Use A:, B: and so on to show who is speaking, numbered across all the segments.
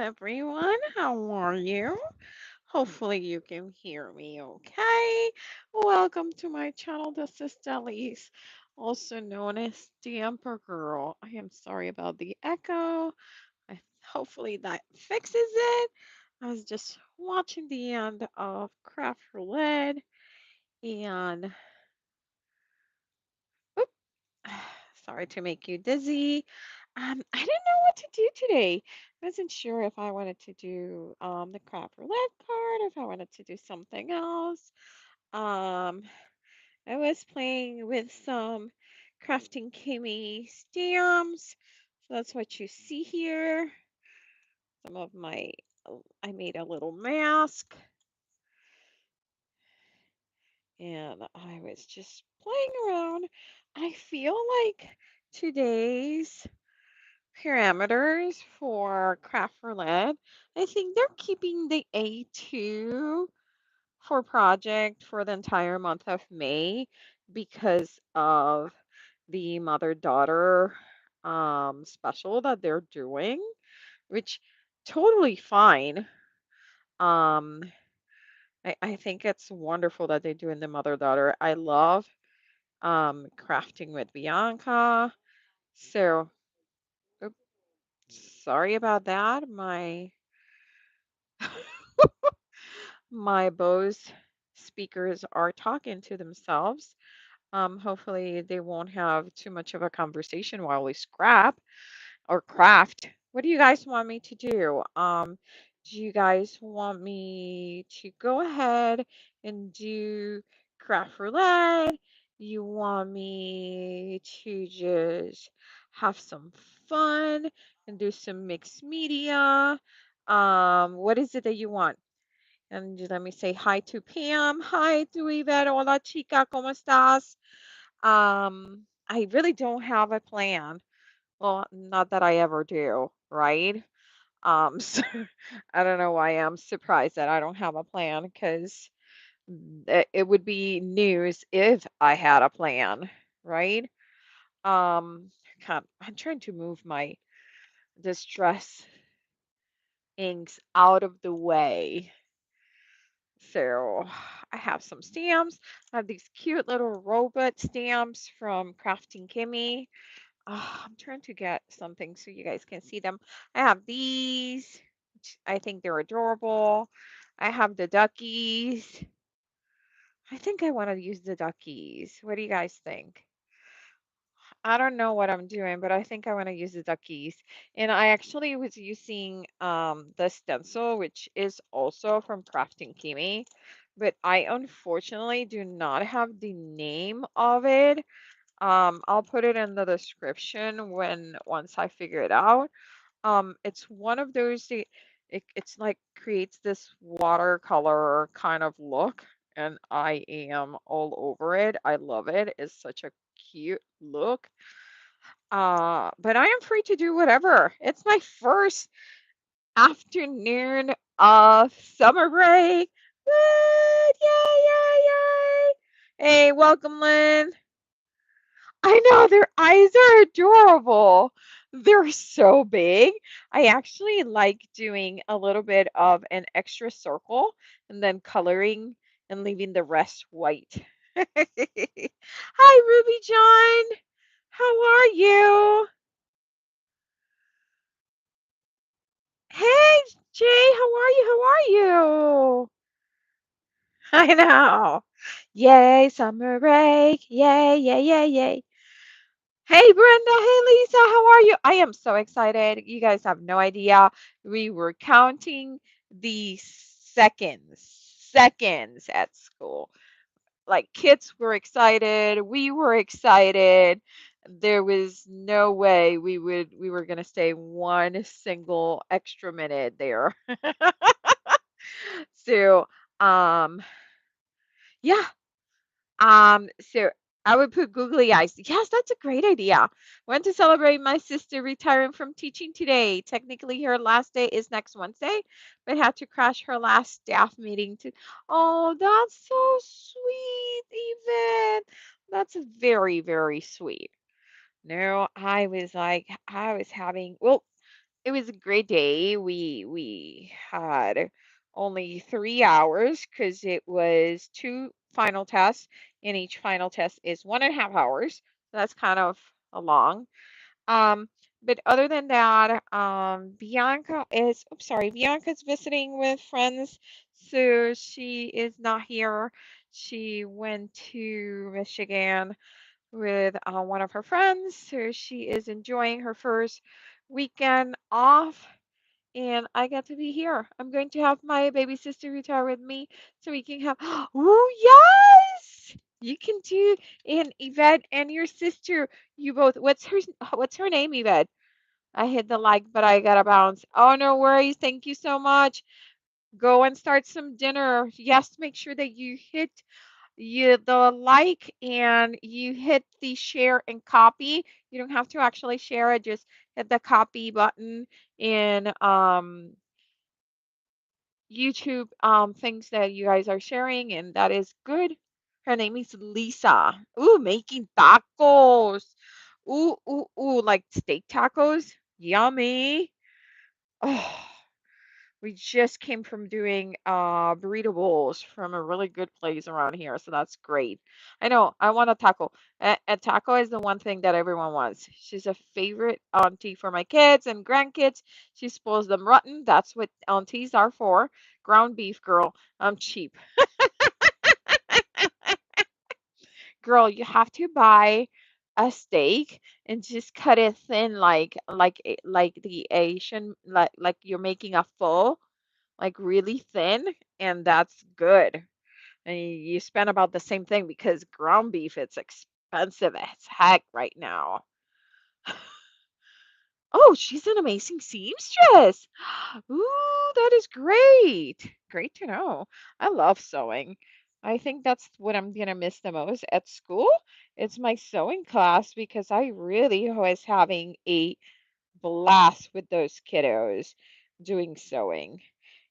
A: everyone. How are you? Hopefully, you can hear me okay. Welcome to my channel. This is Delise, also known as Stamprgrl. I am sorry about the echo. Hopefully, that fixes it. I was just watching the end of Craft Roulette and oop, sorry to make you dizzy. I didn't know what to do today. I wasn't sure if I wanted to do the Craft Roulette card, if I wanted to do something else. Um, I was playing with some Craftin Kimmie Stamps. So that's what you see here. Some of my, I made a little mask and I was just playing around. I feel like today's parameters for Craft Roulette, I think they're keeping the A2 for project for the entire month of May because of the mother-daughter special that they're doing, which totally fine. Um, I think it's wonderful that they're doing the mother-daughter. I love crafting with Bianca. So, oops, sorry about that. My Bose speakers are talking to themselves. Hopefully they won't have too much of a conversation while we scrap or craft. What do you guys want me to do? Do you guys want me to go ahead and do craft roulette? You want me to just have some fun and do some mixed media? What is it that you want? And let me say hi to Pam. Hi to Yvette. Hola, chica. ¿Cómo estás? I really don't have a plan. Well, not that I ever do, right? So I don't know why I'm surprised that I don't have a plan because it would be news if I had a plan, right? Um, I'm trying to move my distress inks out of the way. So I have some stamps. I have these cute little robot stamps from Craftin Kimmie. I'm trying to get something so you guys can see them. I have these. Which I think they're adorable. I have the duckies. I think I want to use the duckies. What do you guys think? I don't know what I'm doing, but I think I want to use the duckies. And I actually was using the stencil, which is also from Crafting Kimi, but I unfortunately do not have the name of it. I'll put it in the description when once I figure it out. It's one of those it's like creates this watercolor kind of look, and I am all over it. I love it. It's such a cute look. But I am free to do whatever. It's my first afternoon of summer break. What? Yay, yay, yay. Hey, welcome, Lynn. I know their eyes are adorable. They're so big. I actually like doing a little bit of an extra circle and then coloring and leaving the rest white. Hi, Ruby John. How are you? Hey, Jay, how are you? How are you? I know. Yay, summer break. Yay, yay, yay, yay. Hey, Brenda. Hey, Lisa. How are you? I am so excited. You guys have no idea. We were counting the seconds at school. Like kids were excited. We were excited. There was no way we were going to stay one single extra minute there. So, um, yeah, so I would put googly eyes. Yes, that's a great idea. Went to celebrate my sister retiring from teaching today. Technically, her last day is next Wednesday, but had to crash her last staff meeting to. Oh, that's so sweet, even. That's very, very sweet. No, I was like, I was having, well, It was a great day. We had only 3 hours because it was two final tests, and each final test is 1.5 hours. So that's kind of a long. Um, but other than that, Bianca's visiting with friends, so she is not here. She went to Michigan with one of her friends, so she is enjoying her first weekend off. And I get to be here. I'm going to have my baby sister retire with me so we can have, oh, yes! You can do, and Yvette and your sister, you both, what's her name, Yvette? I hit the like, but I gotta bounce. Oh, no worries. Thank you so much. Go and start some dinner. Yes, make sure that you hit the like and you hit the share and copy. You don't have to actually share it, just hit the copy button in YouTube things that you guys are sharing, and that is good. Her name is Lisa. Ooh, making tacos. Ooh, like steak tacos. Yummy. Oh, we just came from doing burrito bowls from a really good place around here, so that's great. I know, I want a taco. A taco is the one thing that everyone wants. She's a favorite auntie for my kids and grandkids. She spoils them rotten. That's what aunties are for. Ground beef, girl. I'm cheap. Girl, you have to buy a steak and just cut it thin like the Asian like you're making a pho, like really thin, and that's good. And you spend about the same thing because ground beef, it's expensive as heck right now. Oh, she's an amazing seamstress. Ooh, that is great. Great to know. I love sewing. I think that's what I'm gonna miss the most at school. It's my sewing class because I really was having a blast with those kiddos doing sewing.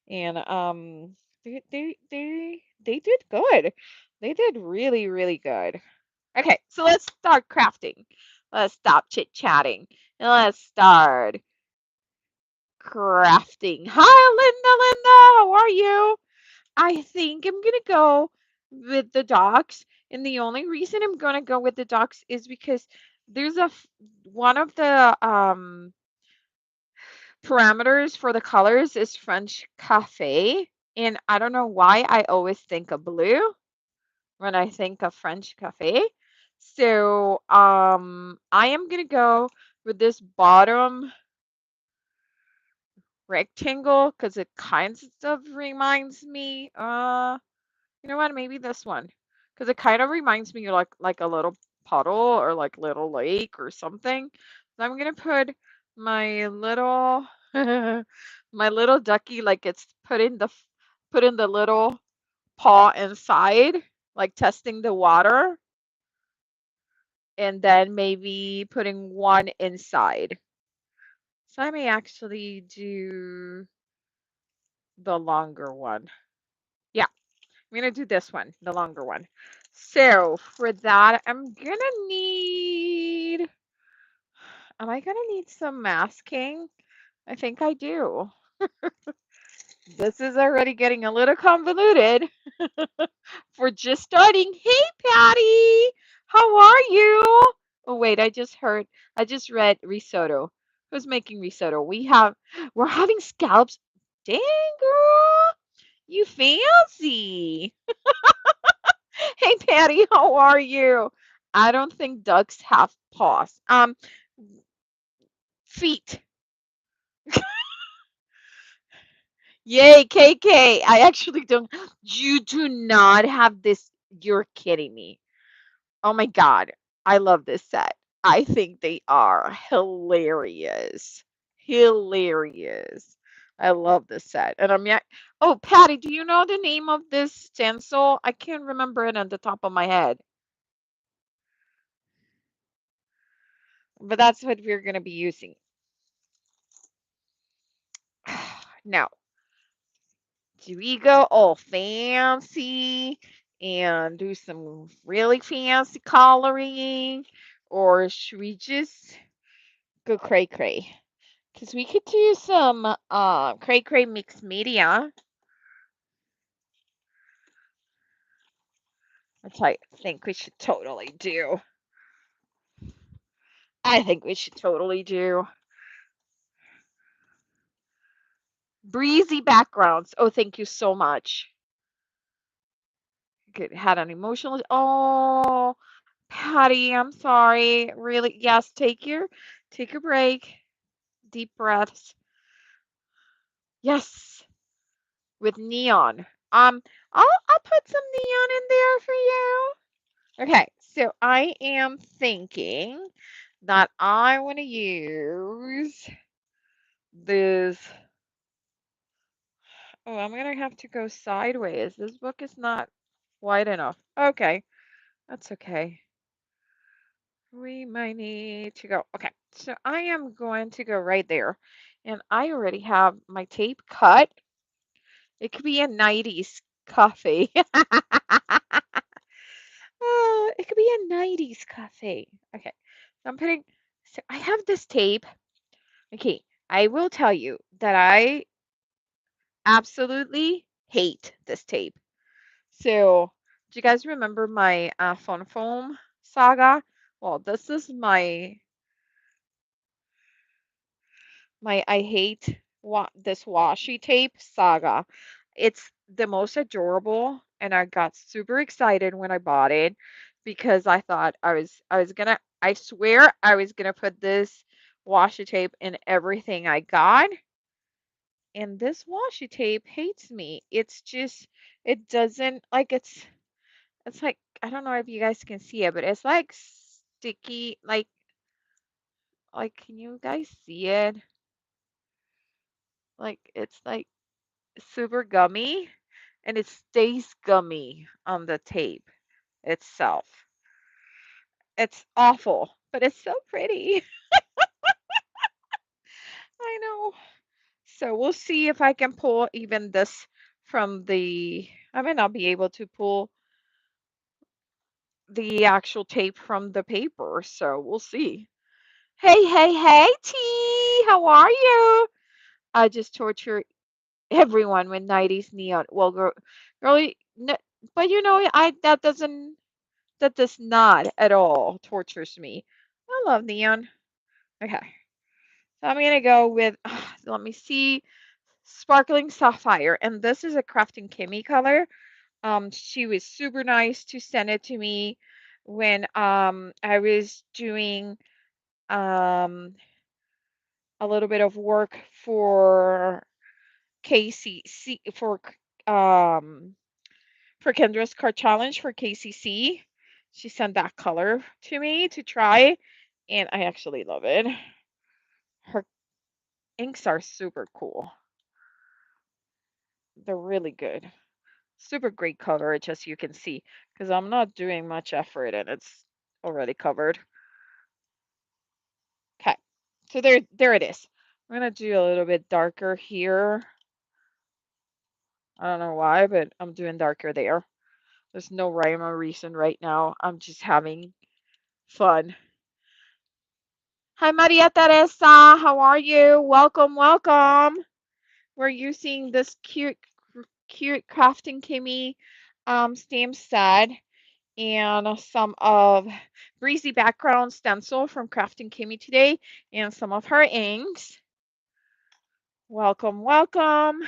A: And they did good. They did really, really good. Okay, so let's start crafting. Let's stop chit-chatting and let's start crafting. Hi, Linda, how are you? I think I'm gonna go with the dogs, and the only reason I'm gonna go with the dogs is because there's one of the parameters for the colors is French cafe, and I don't know why I always think of blue when I think of French cafe. So I am gonna go with this bottom rectangle because it kind of reminds me. You know what? Maybe this one because it kind of reminds me like a little puddle or like little lake or something. So I'm gonna put my little my little ducky like it's put in the little paw inside, like testing the water, and then maybe putting one inside. So I may actually do the longer one. Yeah, I'm gonna do this one, the longer one. So for that, am I gonna need some masking? I think I do. This is already getting a little convoluted for just starting. Hey, Patty, how are you? Oh, wait, I just read risotto. Who's making risotto? We're having scallops. Dang, girl, you fancy. Hey, Patty, how are you? I don't think ducks have paws. Feet. Yay, KK. I actually don't. You do not have this. You're kidding me. Oh my God. I love this set. I think they are hilarious. Hilarious. I love this set. And I'm yeah. Oh, Patty, do you know the name of this stencil? I can't remember it on the top of my head, but that's what we're going to be using. Now, do we go all fancy and do some really fancy coloring, or should we just go cray cray? Because we could do some cray cray mixed media, which I think we should totally do. I think we should totally do. Breezy backgrounds. Oh, thank you so much. Good. Had an emotional. Oh, Patty, I'm sorry. Really, yes, take your break. Deep breaths. Yes, with neon. I'll put some neon in there for you. Okay, so I am thinking that I want to use this. Oh, I'm gonna have to go sideways. This book is not wide enough. Okay, that's okay. We might need to go. Okay, so I am going to go right there. And I already have my tape cut. It could be a 90s coffee. Oh, it could be a 90s cafe. Okay. So I'm putting, so I have this tape. Okay. I will tell you that I absolutely hate this tape. So, do you guys remember my Fun Foam saga? Well, this is my I hate this washi tape saga. It's the most adorable, and I got super excited when I bought it because I thought I was gonna I swear I was gonna put this washi tape in everything I got, and this washi tape hates me. It's just it doesn't like it's like I don't know if you guys can see it, but it's like sticky like can you guys see it? Like it's like super gummy and it stays gummy on the tape itself. It's awful, but it's so pretty. I know. So we'll see if I can pull even this from the, I may not be able to pull the actual tape from the paper. So we'll see. Hey, hey, hey, T, how are you? I just torture everyone with 90s neon. Well, girlie, no, but you know, that does not at all tortures me. I love neon. Okay. So I'm gonna go with let me see, sparkling sapphire, and this is a Craftin Kimmie color. She was super nice to send it to me when I was doing um a little bit of work for KCC um for Kendra's card challenge for KCC. She sent that color to me to try, and I actually love it. Her inks are super cool. They're really good. Super great coverage, as you can see, because I'm not doing much effort and it's already covered. Okay, so there it is. I'm gonna do a little bit darker here. I don't know why, but I'm doing darker there. There's no rhyme or reason right now. I'm just having fun. Hi, Maria Teresa. How are you? Welcome, welcome. We're using this cute Crafting Kimmy stamp set and some of Breezy background stencil from Crafting Kimmy today and some of her inks. Welcome, welcome.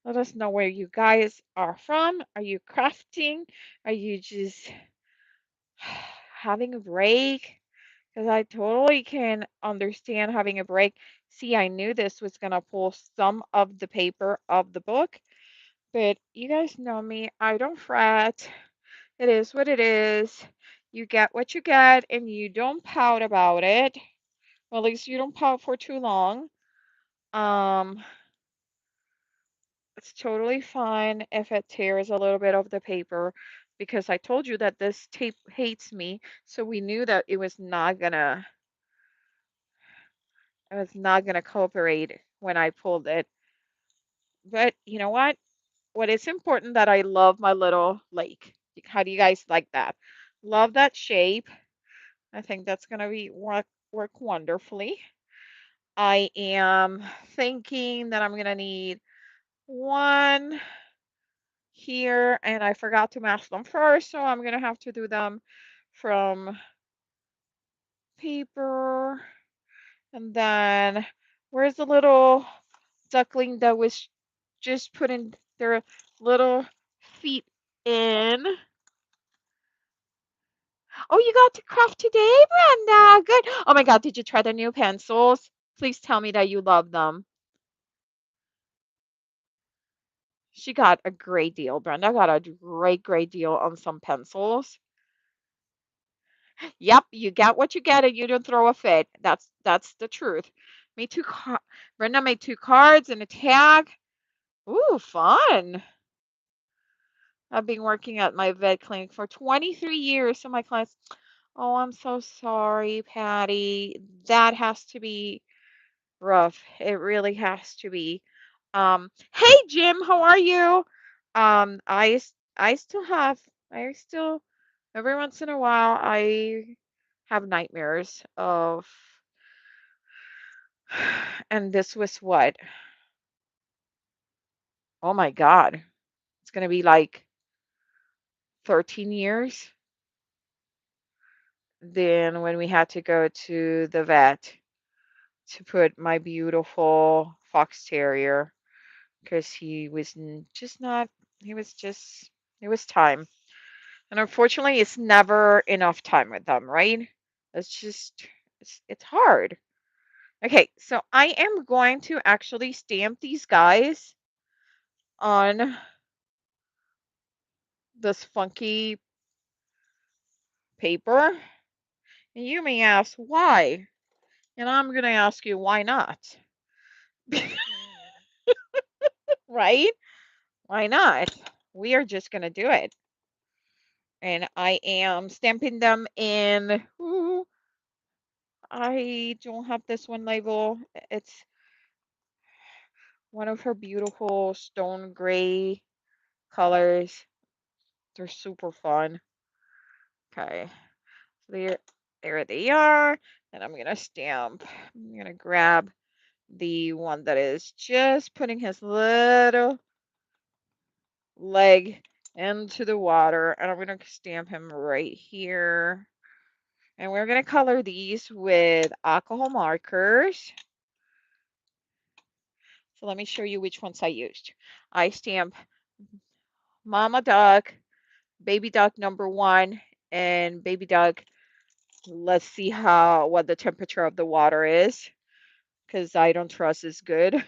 A: Let us know where you guys are from. Are you crafting? Are you just having a break? Because I totally can understand having a break. See, I knew this was going to pull some of the paper of the book, but you guys know me. I don't fret. It is what it is. You get what you get, and you don't pout about it. Well, at least you don't pout for too long. Um, it's totally fine if it tears a little bit of the paper because I told you that this tape hates me, so we knew that it was not gonna cooperate when I pulled it. But you know what? What is important that I love my little lake. How do you guys like that? Love that shape. I think that's gonna be work wonderfully. I am thinking that I'm going to need one here, and I forgot to mask them first, so I'm going to have to do them from paper. And then where's the little duckling that was just putting their little feet in? Oh, you got to craft today, Brenda. Good. Oh my God, did you try the new pencils? Please tell me that you love them. She got a great deal. Brenda got a great deal on some pencils. Yep, you get what you get and you don't throw a fit. That's the truth. Made Brenda made 2 cards and a tag. Ooh, fun. I've been working at my vet clinic for 23 years. So my clients, oh, I'm so sorry, Patty. That has to be rough. It really has to be. Hey Jim, how are you? I still have I still every once in a while I have nightmares of and this was what? Oh my God. It's gonna be like 13 years. Then when we had to go to the vet to put my beautiful fox terrier because he was just not he was just it was time. And unfortunately, it's never enough time with them, right? It's just, it's hard. Okay, so I am going to actually stamp these guys on this funky paper. And you may ask why. And I'm going to ask you why not? Right? Why not? We are just going to do it. And I am stamping them in. Ooh, I don't have this one label. It's one of her beautiful stone gray colors. They're super fun. Okay, there, there they are. And I'm gonna stamp. I'm gonna grab the one that is just putting his little leg into the water, and I'm gonna stamp him right here. And we're gonna color these with alcohol markers. So let me show you which ones I used. I stamp Mama Duck, Baby Duck number 1, and Baby Duck. Let's see what the temperature of the water is, because I don't trust is good,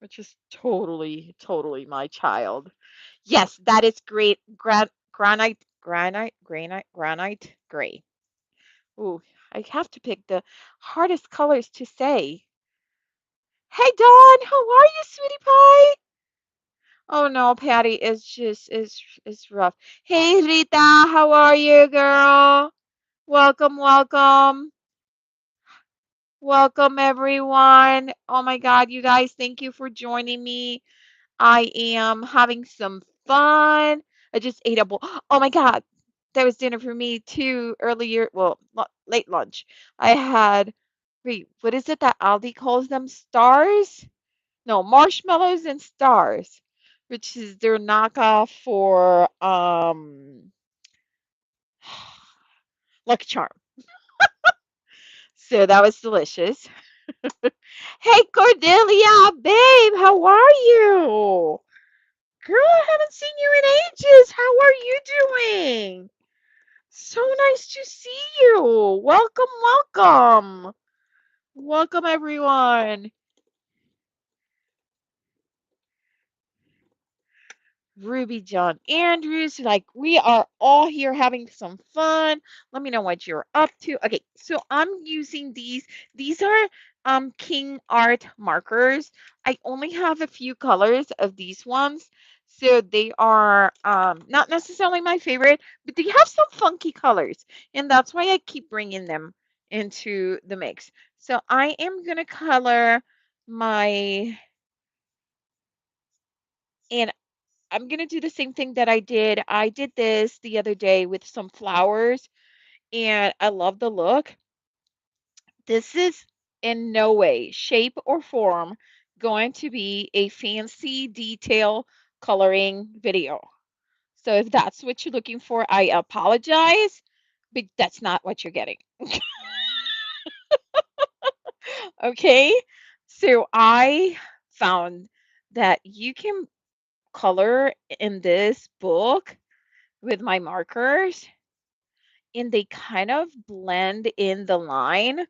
A: which is totally my child. Yes, that is great. Granite gray. Ooh, I have to pick the hardest colors to say. Hey Dawn, how are you, sweetie pie? Oh no, Patty, it's just it's rough. Hey Rita, how are you, girl? Welcome. Welcome, everyone. Oh my God, you guys, thank you for joining me. I am having some fun. I just ate a bowl. Oh my God, that was dinner for me too earlier. Well, late lunch. I had, wait, what is it that Aldi calls them? Stars? No, marshmallows and stars, which is their knockoff for Lucky Charm. So that was delicious. Hey Cordelia, babe, how are you? Girl, I haven't seen you in ages. How are you doing? So nice to see you. Welcome. Welcome, everyone. Ruby John Andrews, like we are all here having some fun. Let me know what you're up to. Okay, so I'm using these. These are King Art markers. I only have a few colors of these ones. So they are not necessarily my favorite, but they have some funky colors. And that's why I keep bringing them into the mix. So I am going to color my, and I'm gonna do the same thing that I did. I did this the other day with some flowers, and I love the look. This is in no way, shape, or form going to be a fancy detail coloring video. So if that's what you're looking for, I apologize, but that's not what you're getting. Okay? So I found that you can color in this book with my markers and they kind of blend in the line,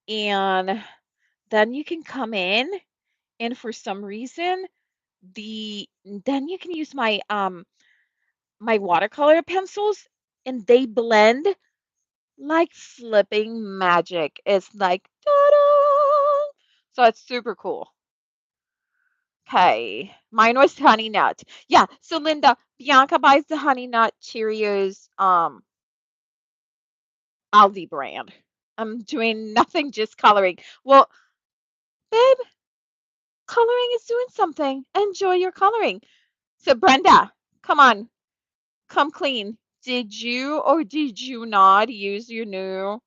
A: and then you can come in and for some reason the then you can use my watercolor pencils and they blend like flipping magic. It's like ta-da! So it's super cool. Okay, mine was honey nut. Yeah, so Linda, Bianca buys the honey nut Cheerios Aldi brand. I'm doing nothing, just coloring. Well, babe, coloring is doing something. Enjoy your coloring. So Brenda, come on, come clean. Did you or did you not use your new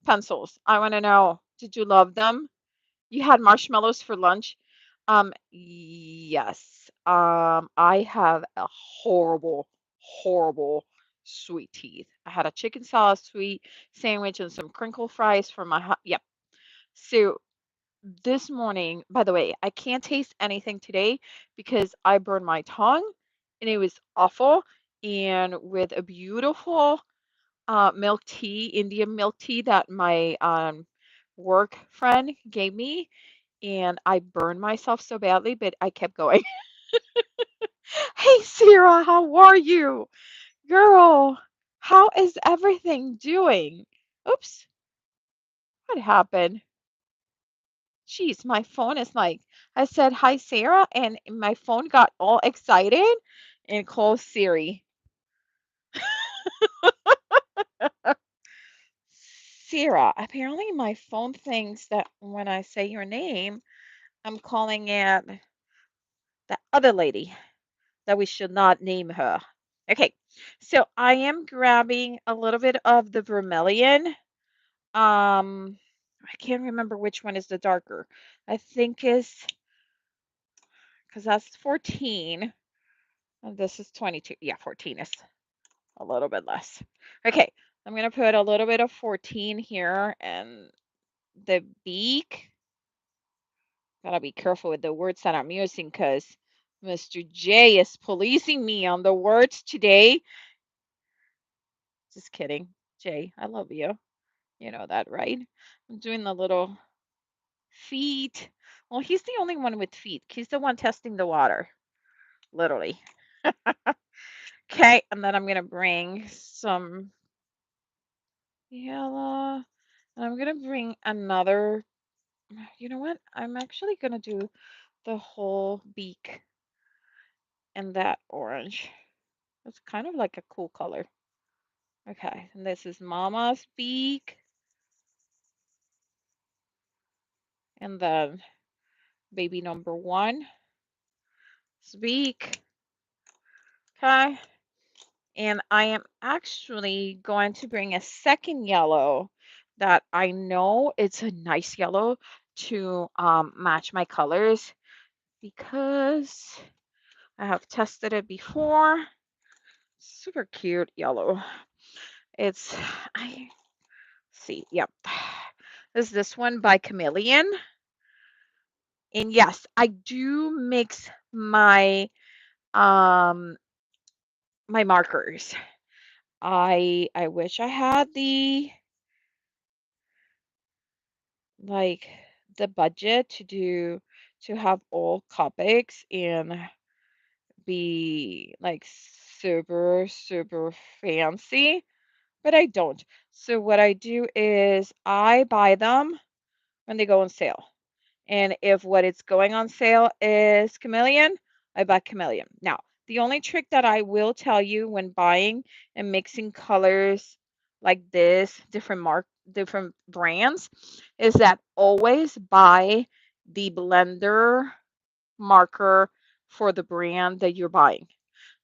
A: pencils? I want to know. Did you love them? You had marshmallows for lunch? Yes. I have a horrible, horrible sweet teeth. I had a chicken salad sweet sandwich and some crinkle fries for my yep. So this morning, by the way, I can't taste anything today because I burned my tongue and it was awful. And with a beautiful milk tea, Indian milk tea that my work friend gave me, and I burned myself so badly, but I kept going. Hey, Sarah, how are you? Girl, how is everything doing? Oops, what happened? Jeez, my phone is like, I said, hi, Sarah, and my phone got all excited and called Siri. Sarah, apparently my phone thinks that when I say your name, I'm calling it the other lady that we should not name her. Okay, so I am grabbing a little bit of the vermilion. I can't remember which one is the darker. I think is because that's 14 and this is 22. Yeah, 14 is a little bit less. Okay, I'm gonna put a little bit of 14 here and the beak. Gotta be careful with the words that I'm using because Mr. J is policing me on the words today. Just kidding. Jay, I love you. You know that, right? I'm doing the little feet. Well, he's the only one with feet. He's the one testing the water, literally. Okay, and then I'm going to bring some yellow. And I'm going to bring another. You know what? I'm actually going to do the whole beak in that orange. It's kind of like a cool color. Okay, and this is Mama's beak. And then baby number one. Beak. Okay. And I am actually going to bring a second yellow that I know it's a nice yellow to match my colors because I have tested it before. Super cute yellow. It's, I see, yep. This is this one by Chameleon. And yes, I do mix um my markers. I wish I had like the budget to have all Copics and be like super fancy, but I don't. So what I do is I buy them when they go on sale. And if what it's going on sale is chameleon, I buy chameleon. Now, the only trick that I will tell you when buying and mixing colors like this, different brands, is that always buy the blender marker for the brand that you're buying.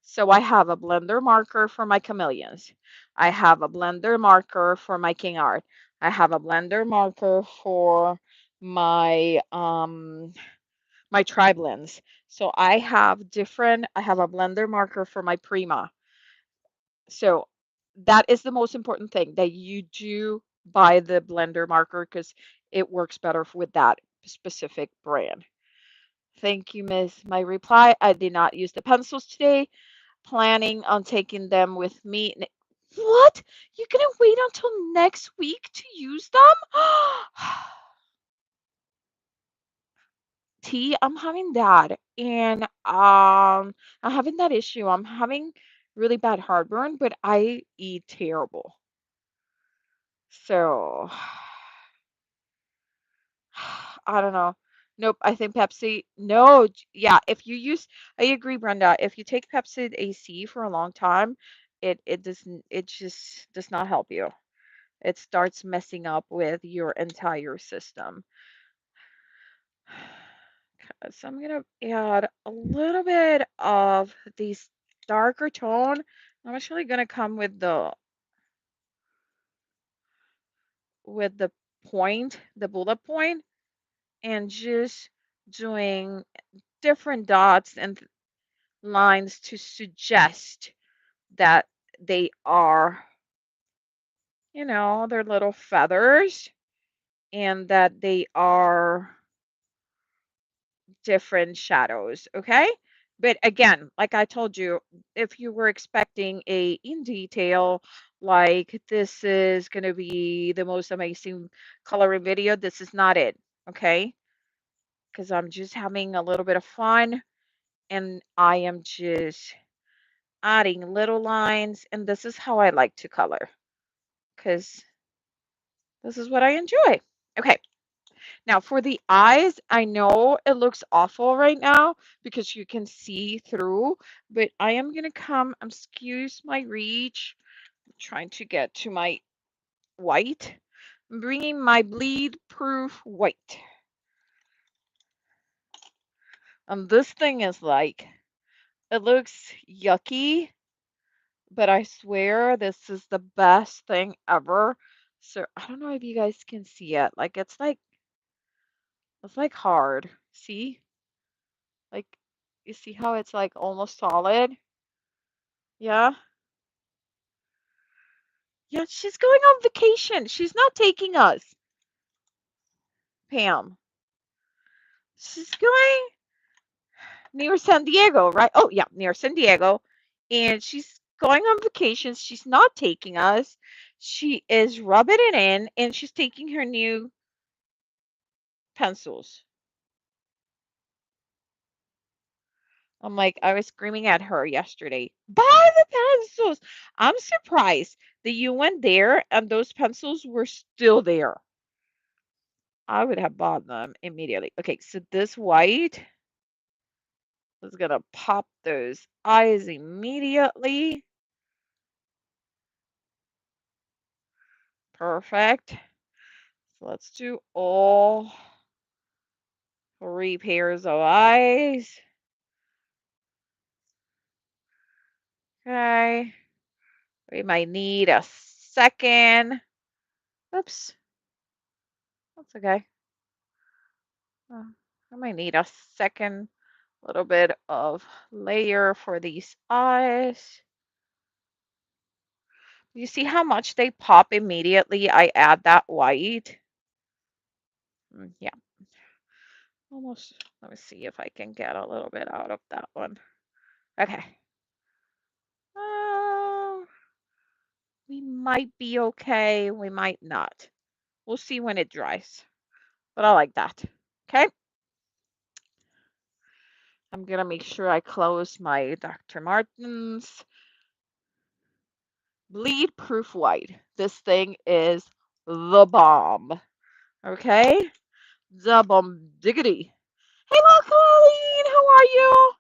A: So I have a blender marker for my chameleons. I have a blender marker for my King Art. I have a blender marker for my my tri blends. So I have a blender marker for my Prima. So that is the most important thing, that you do buy the blender marker because it works better with that specific brand. Thank you, Miss. My reply, I did not use the pencils today. Planning on taking them with me. What? You're gonna wait until next week to use them? T, I'm having that. And I'm having that issue. I'm having really bad heartburn, but I eat terrible. So I don't know. Nope, I think Pepsi. No, yeah, if you use, I agree, Brenda. If you take Pepsi AC for a long time, it just does not help you. It starts messing up with your entire system. So I'm gonna add a little bit of these darker tone. I'm actually gonna come with the point, the bullet point, and just doing different dots and lines to suggest that they are, they're little feathers and that they are different shadows, okay? But again, like I told you, if you were expecting a in detail, like this is going to be the most amazing coloring video, this is not it, okay? Because I'm just having a little bit of fun and I am just adding little lines, and this is how I like to color because this is what I enjoy. Okay, now for the eyes, I know it looks awful right now because you can see through, but I am going to excuse my reach, I'm trying to get to my white. I'm bringing my bleed proof white. And this thing is like, it looks yucky, but I swear this is the best thing ever. So I don't know if you guys can see it. Like it's like hard. See? Like you see how it's like almost solid? Yeah. Yeah, she's going on vacation. She's not taking us, Pam. She's going near San Diego, right? Oh, yeah, near San Diego. And she's going on vacation. She's not taking us. She is rubbing it in and she's taking her new pencils. I'm like, I was screaming at her yesterday, buy the pencils. I'm surprised that you went there and those pencils were still there. I would have bought them immediately. Okay, so this white is going to pop those eyes immediately. Perfect. So let's do all 3 pairs of eyes. Okay. We might need a second. Oops. That's okay. Uh, I might need a second little bit of layer for these eyes. You see how much they pop immediately? I add that white. Yeah, almost. Let me see if I can get a little bit out of that one. Okay. Uh, we might be okay. We might not. We'll see when it dries. But I like that. Okay. I'm going to make sure I close my Dr. Martens bleed proof white. This thing is the bomb. Okay. The bomb diggity. Hey, look, Colleen. How are you?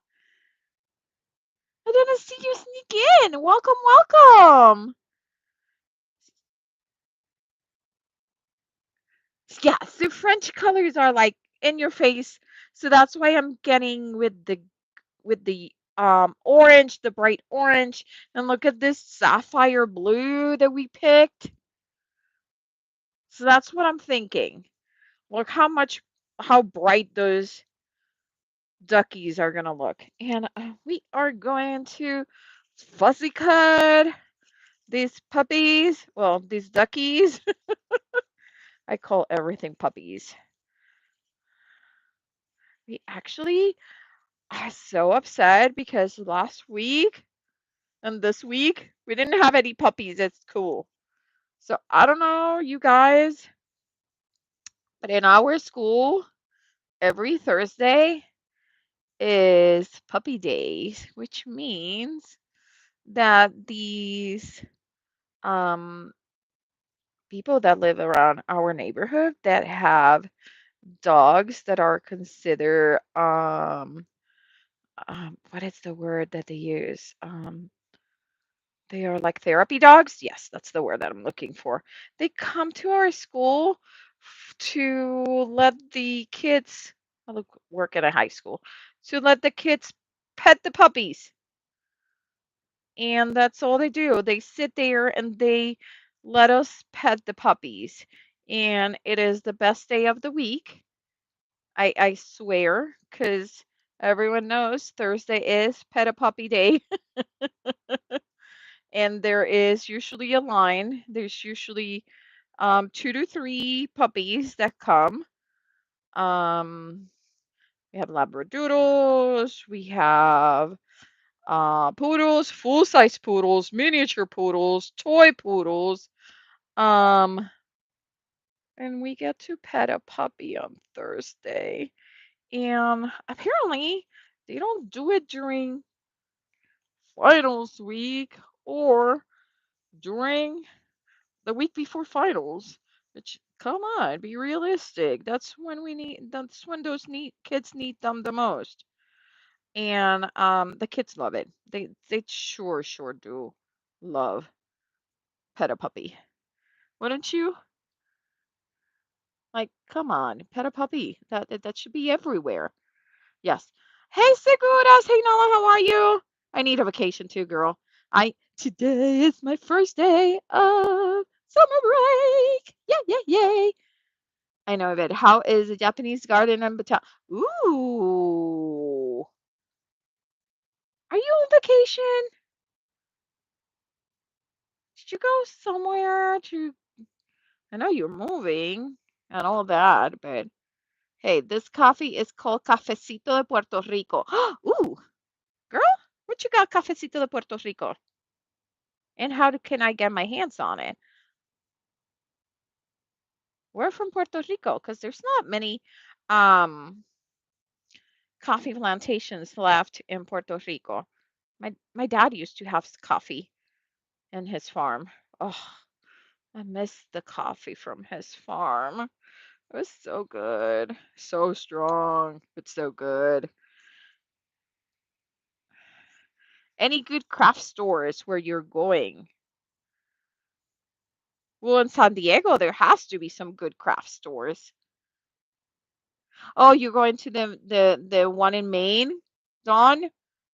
A: I didn't see you sneak in. Welcome, welcome. Yeah, so French colors are like in your face. So that's why I'm getting with the orange, the bright orange. And look at this sapphire blue that we picked. So that's what I'm thinking. Look how bright those duckies are gonna look. And we are going to fussy cut these puppies. Well, these duckies. I call everything puppies. We actually are so upset because last week and this week we didn't have any puppies at school. So I don't know, you guys, but in our school, every Thursday is puppy days, which means that these um, people that live around our neighborhood that have dogs that are considered what is the word that they use? They are like therapy dogs. Yes, that's the word that I'm looking for. They come to our school to let the kids, I work at a high school, to let the kids pet the puppies. And that's all they do. They sit there and they let us pet the puppies. And it is the best day of the week. I swear, because everyone knows Thursday is Pet a Puppy Day. And there is usually a line. There's usually 2 to 3 puppies that come. Um, we have Labradoodles, we have poodles, full-size poodles, miniature poodles, toy poodles. Um, and we get to pet a puppy on Thursday. And apparently, they don't do it during finals week or during the week before finals. Which, come on, be realistic. That's when those kids need them the most. And the kids love it. They sure do love pet a puppy. Wouldn't you? Like, come on, pet a puppy. That should be everywhere. Yes. Hey, Seguras. Hey, Nala, how are you? I need a vacation too, girl. I Today is my first day of summer break. Yay, yay, yay. I know of it. How is a Japanese garden and batal? Ooh. Are you on vacation? Did you go somewhere to I know you're moving and all that, but hey, this coffee is called Cafecito de Puerto Rico. Ooh, girl, what you got, Cafecito de Puerto Rico? And can I get my hands on it? We're from Puerto Rico because there's not many um, coffee plantations left in Puerto Rico. My dad used to have coffee in his farm. Oh, I miss the coffee from his farm. It was so good, so strong, but so good. Any good craft stores where you're going? Well, in San Diego, there has to be some good craft stores. Oh, you're going to the one in Maine, Dawn?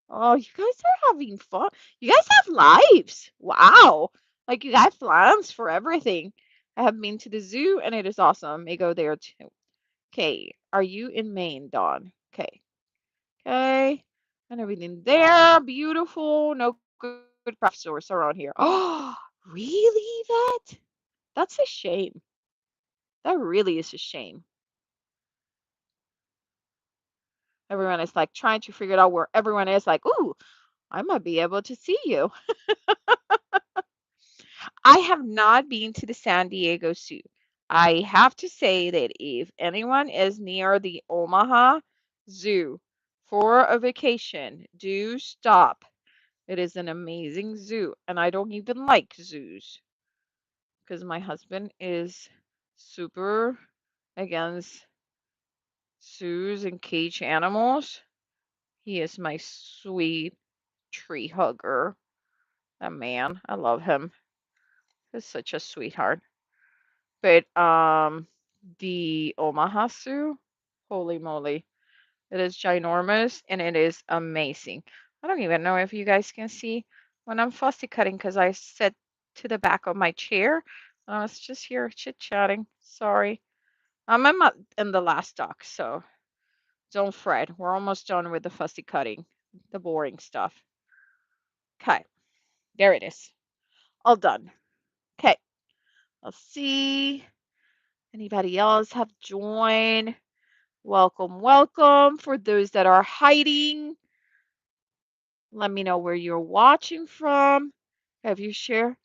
A: Oh, you guys are having fun. You guys have lives. Wow. Like you got plans for everything. I have been to the zoo and it is awesome. May go there too. Okay. Are you in Maine, Dawn? Okay. Okay. And everything there. Beautiful. No good craft stores around here. Oh, really? That's a shame. That really is a shame. Everyone is like trying to figure out where everyone is like, ooh, I might be able to see you. I have not been to the San Diego Zoo. I have to say that if anyone is near the Omaha Zoo for a vacation, do stop. It is an amazing zoo, and I don't even like zoos because my husband is super against zoos and cage animals. He is my sweet tree hugger. A man, I love him. He's such a sweetheart. But the Omaha Zoo, holy moly, it is ginormous and it is amazing. I don't even know if you guys can see when I'm fussy cutting because I sit to the back of my chair. I was just here chit-chatting. Sorry. I'm not in the last dock, so don't fret. We're almost done with the fussy cutting, the boring stuff. Okay, there it is. All done. Okay, let's see. Anybody else have joined? Welcome, welcome. For those that are hiding, let me know where you're watching from. Have you shared?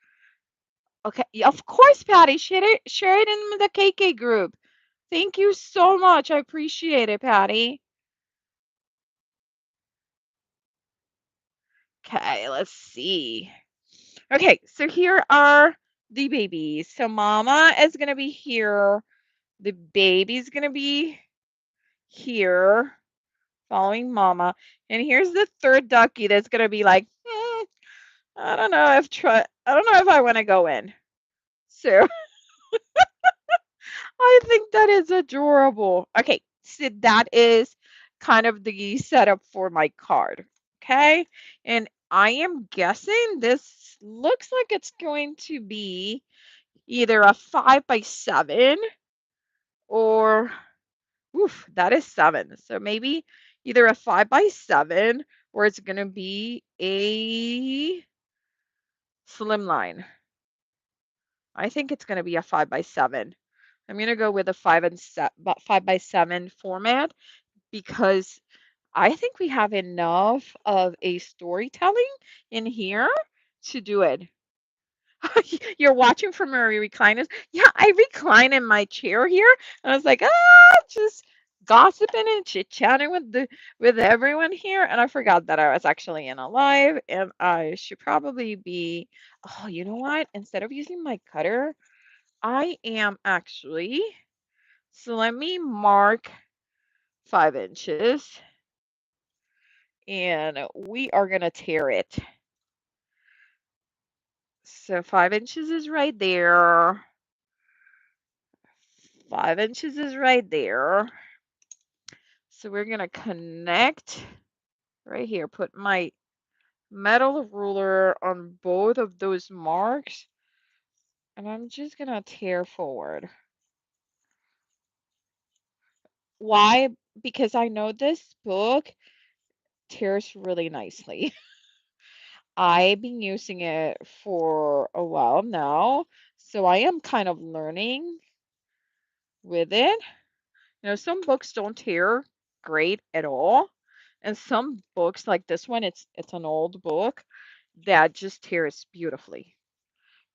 A: Okay, yeah, of course, Patty. Share it in the KK group. Thank you so much. I appreciate it, Patty. Okay, let's see. Okay, so here are the babies. So Mama is gonna be here. The baby's gonna be here, following Mama. And here's the third ducky that's gonna be like, I don't know I don't know if I want to go in. So I think that is adorable. Okay, so that is kind of the setup for my card. Okay, and I am guessing this looks like it's going to be either a 5 by 7 or, oof, that is 7. So maybe either a 5 by 7 or it's going to be a slim line. I think it's going to be a 5 by 7. I'm going to go with a 5 by 7 format because I think we have enough of a storytelling in here to do it. You're watching from a recliner. Yeah, I recline in my chair here. And I was like, just gossiping and chit-chatting with everyone here. And I forgot that I was actually in a live and I should probably be, oh, you know what? Instead of using my cutter, I am actually, so let me mark 5 inches and we are gonna tear it. So 5 inches is right there. 5 inches is right there. So we're gonna connect right here, put my metal ruler on both of those marks, and I'm just gonna tear forward. Why? Because I know this book tears really nicely. I've been using it for a while now, so I am kind of learning with it. You know, some books don't tear great at all, and some books like this one, it's an old book that just tears beautifully.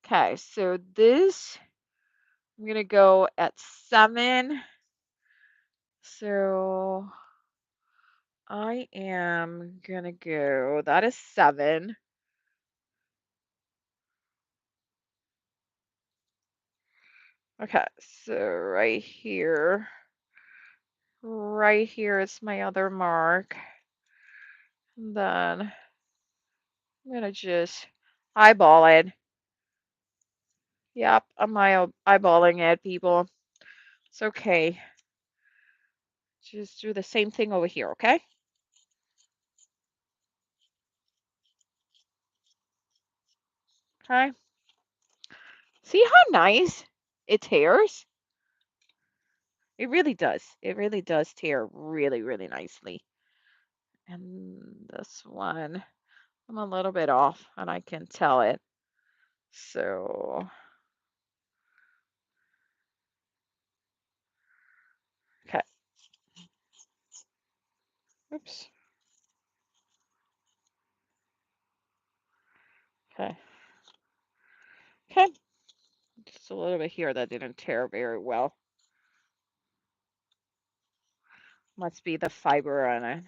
A: Okay, so this I'm gonna go at 7. So I am gonna go, that is 7. Okay, so right here is my other mark. And then I'm gonna just eyeball it. Yep, I'm eyeballing it, people. It's okay. Just do the same thing over here, okay? Okay. See how nice it tears? It really does. It really does tear really, really nicely. And this one, I'm a little bit off and I can tell it. So, okay. Oops. Okay. Okay. Just a little bit here that didn't tear very well. Must be the fiber on it.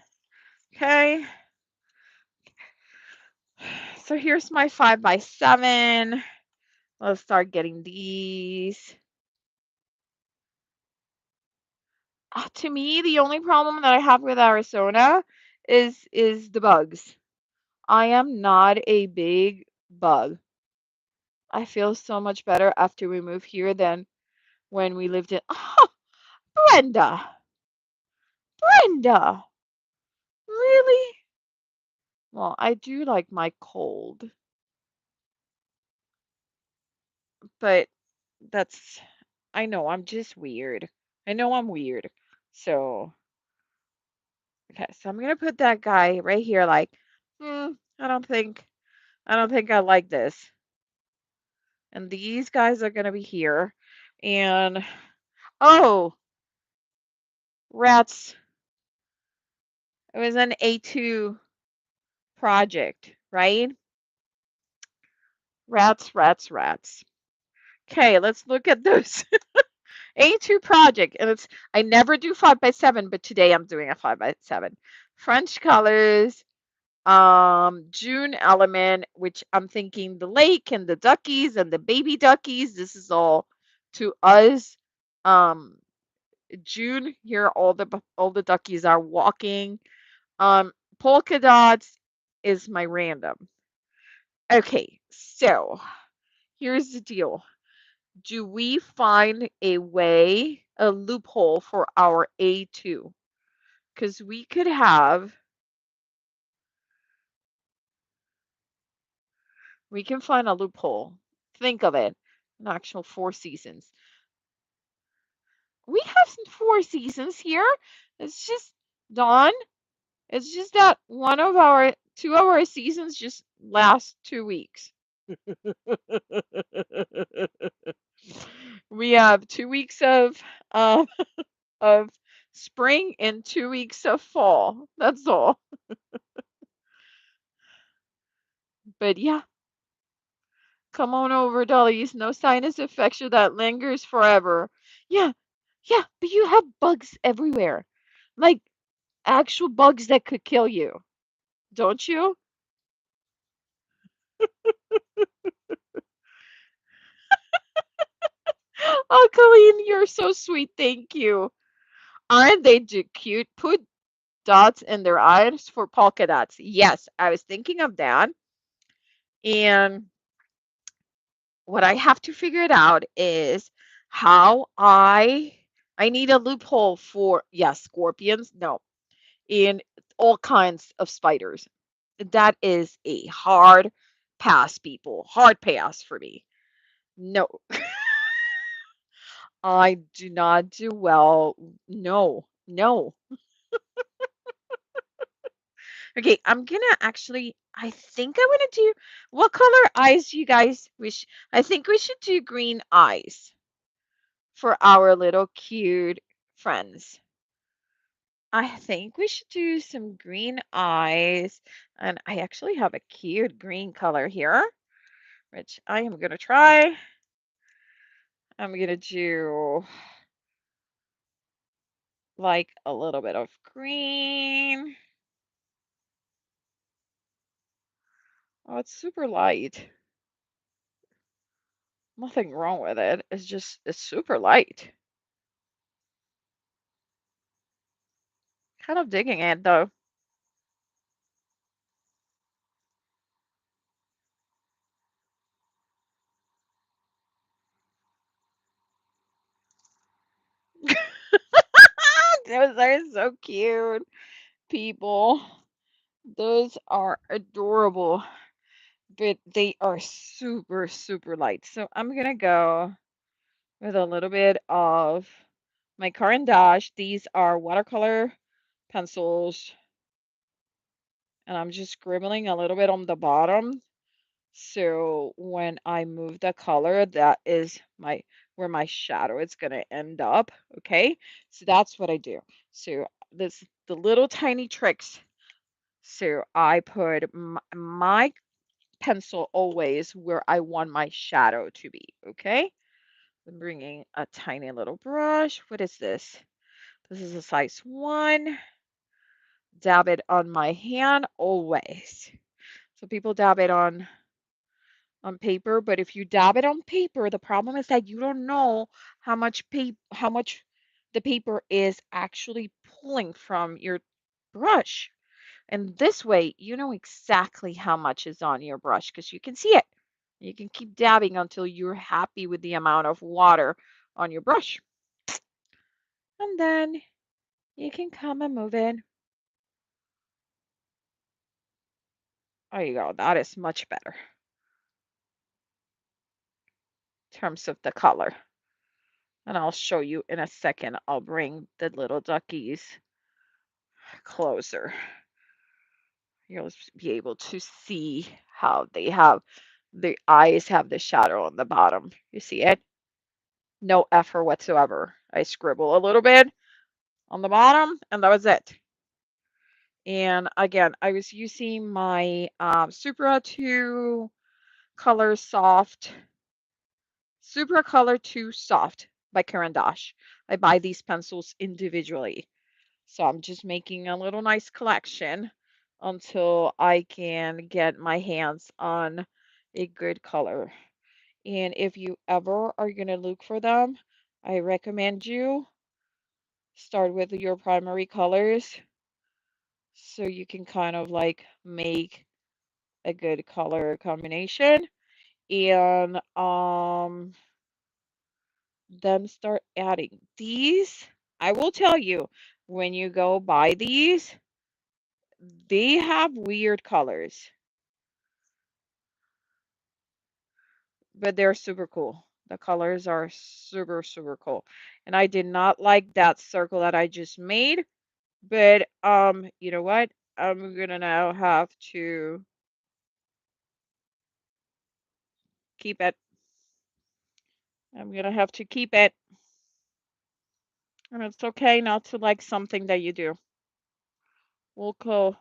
A: Okay. So here's my 5 by 7. Let's start getting these. To me, the only problem that I have with Arizona is the bugs. I am not a big bug. I feel so much better after we moved here than when we lived in. Oh, Brenda, Brenda, really? Well, I do like my cold, but That's I know I'm just weird. I know I'm weird. So, okay, so I'm gonna put that guy right here like, hmm, I don't think I don't think I like this. And these guys are gonna be here. And oh, rats. It was an A2 project, right? Rats, rats, rats. Okay, let's look at those. A2 project, and it's I never do 5x7, but today I'm doing a 5x7. French colors, June element, which I'm thinking the lake and the duckies and the baby duckies. This is all to us. Um, June here, all the duckies are walking. Polka dots is my random. Okay, so here's the deal. Do we find a way, a loophole for our A2? Because we can find a loophole. Think of it, an actual four seasons. We have some four seasons here. It's just Dawn. It's just that two of our seasons just last 2 weeks. We have 2 weeks um of spring and 2 weeks of fall. That's all. But yeah, come on over, dollies. No sinus infection that lingers forever. Yeah, yeah, but you have bugs everywhere. Like actual bugs that could kill you, don't you? Oh, Colleen, you're so sweet. Thank you. Aren't they cute? Put dots in their eyes for polka dots. Yes, I was thinking of that. And what I have to figure it out is how I need a loophole for yes, scorpions. No, in all kinds of spiders. That is a hard pass, people. Hard pass for me. No, I do not do well. No, no. Okay, I'm gonna actually, I think I want to do, what color eyes do you guys wish? I think we should do green eyes for our little cute friends. I think we should do some green eyes. And I actually have a cute green color here, which I am gonna try. I'm gonna do like a little bit of green. Oh, it's super light. Nothing wrong with it. It's just, it's super light. Kind of digging it though. Those are so cute, people. Those are adorable, but they are super, super light. So I'm gonna go with a little bit of my Caran d'Ache. These are watercolor pencils, and I'm just scribbling a little bit on the bottom. So when I move the color, that is my where my shadow is gonna end up. Okay, so that's what I do. So this the little tiny tricks. So I put my pencil always where I want my shadow to be. Okay, I'm bringing a tiny little brush. What is this? This is a size 1. Dab it on my hand always. So people dab it on paper, but if you dab it on paper, the problem is that you don't know how much the paper is actually pulling from your brush. And this way, you know exactly how much is on your brush because you can see it. You can keep dabbing until you're happy with the amount of water on your brush. And then you can come and move it. There you go. That is much better. in terms of the color. And I'll show you in a second. I'll bring the little duckies closer. You'll be able to see how they have the eyes have the shadow on the bottom. You see it? No effort whatsoever. I scribble a little bit on the bottom, and that was it. And again, I was using my Supra 2 Color Soft, Supra Color 2 Soft by Caran d'Ache. I buy these pencils individually. So I'm just making a little nice collection until I can get my hands on a good color. And if you ever are going to look for them, I recommend you start with your primary colors so you can kind of like make a good color combination and then start adding these. I will tell you, when you go buy these, they have weird colors, but they're super cool. The colors are super, super cool. And I did not like that circle that I just made, but you know what? I'm gonna now have to keep it. I'm gonna have to keep it. And it's okay not to like something that you do. We'll go,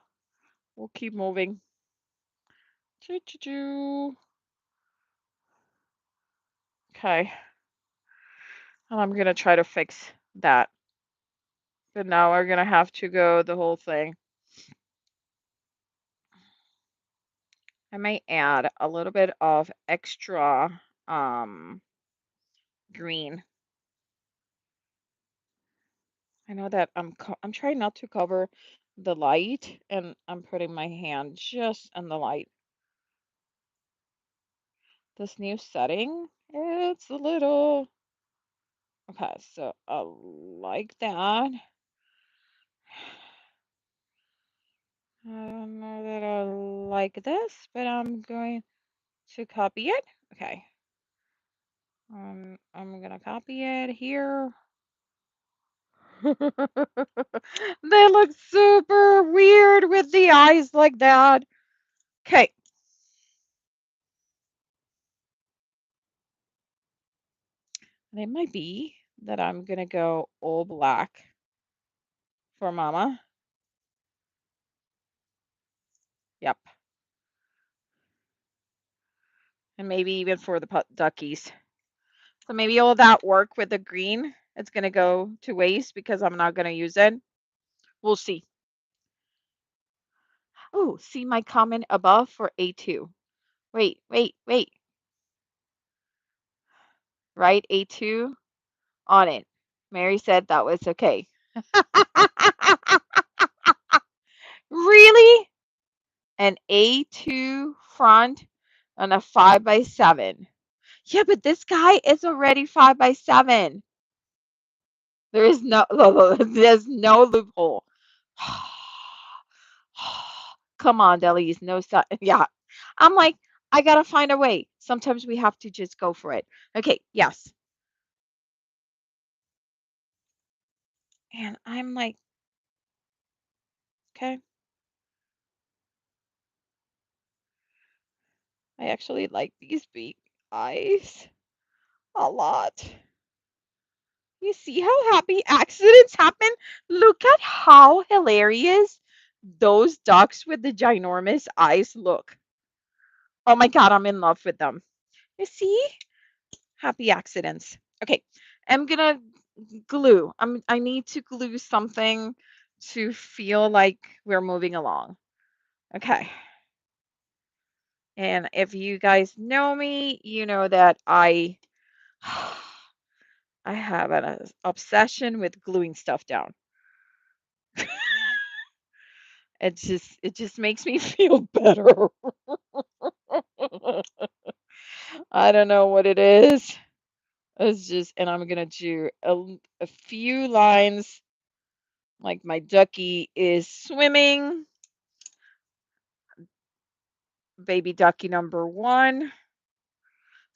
A: we'll keep moving. Choo, choo, choo. Okay. And I'm gonna try to fix that. But now we're gonna have to go the whole thing. I might add a little bit of extra green. I know that I'm trying not to cover the light, and I'm putting my hand just in the light. This new setting, it's a little okay, so I like that. I don't know that I like this, but I'm going to copy it. Okay. I'm gonna copy it here. They look super weird with the eyes like that. Okay. And it might be that I'm gonna go all black for Mama. Yep. And maybe even for the duckies. So maybe all that work with the green, it's gonna go to waste because I'm not gonna use it. We'll see. Oh, see my comment above for A2. Wait, wait, wait. Right, A2 on it. Mary said that was okay. Really? An A2 front and a 5x7. Yeah, but this guy is already 5x7. There is no, there's no loophole. Come on, Delis, no, yeah. I'm like, I gotta find a way. Sometimes we have to just go for it. Okay, yes. And I'm like, okay, I actually like these big eyes a lot. You see how happy accidents happen? Look at how hilarious those ducks with the ginormous eyes look. Oh my God, I'm in love with them. You see? Happy accidents. Okay, I'm gonna glue. I need to glue something to feel like we're moving along. Okay. And if you guys know me, you know that I have an obsession with gluing stuff down. It just makes me feel better. I don't know what it is. It's just, and I'm gonna do a few lines like my ducky is swimming. Baby ducky number one.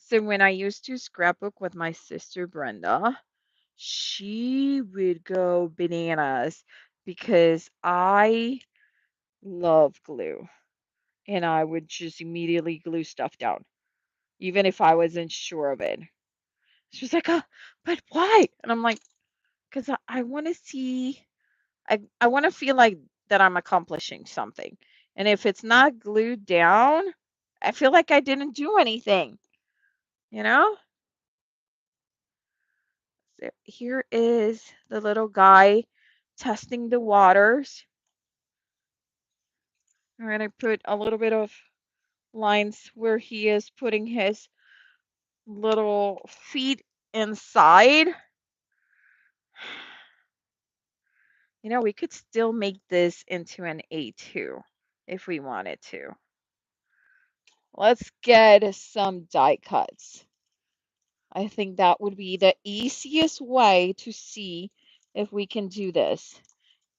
A: So when I used to scrapbook with my sister Brenda, she would go bananas because I love glue and I would just immediately glue stuff down, even if I wasn't sure of it. She was like, oh, but why? And I'm like, because I want to see, I want to feel like that I'm accomplishing something. And if it's not glued down, I feel like I didn't do anything, you know? So here is the little guy testing the waters. I'm going to put a little bit of lines where he is putting his little feet inside. You know, we could still make this into an A2 if we wanted to. Let's get some die cuts. I think that would be the easiest way to see if we can do this,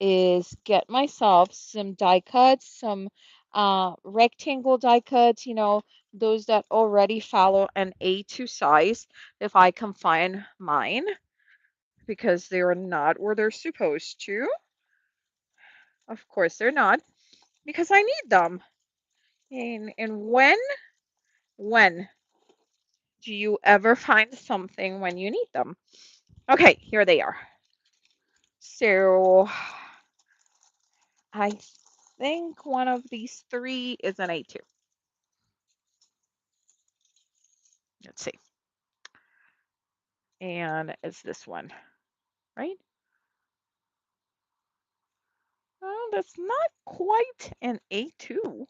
A: is get myself some die cuts, some rectangle die cuts, you know, those that already follow an A2 size, if I can find mine, because they're not where they're supposed to. Of course they're not, because I need them. And when do you ever find something when you need them? Okay, here they are. So I think one of these three is an A2. Let's see. And it's this one, right? Oh, that's not quite an A2.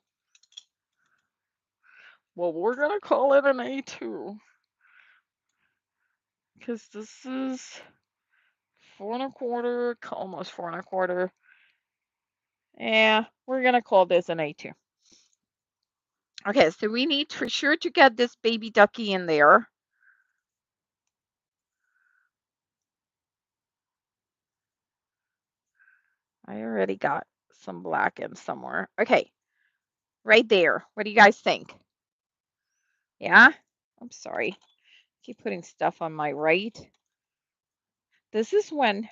A: Well, we're going to call it an A2 because this is 4 1/4, almost 4 1/4. Yeah, we're going to call this an A2. Okay, so we need for sure to get this baby ducky in there. I already got some black in somewhere. Okay, right there. What do you guys think? Yeah? I'm sorry. Keep putting stuff on my right. This is when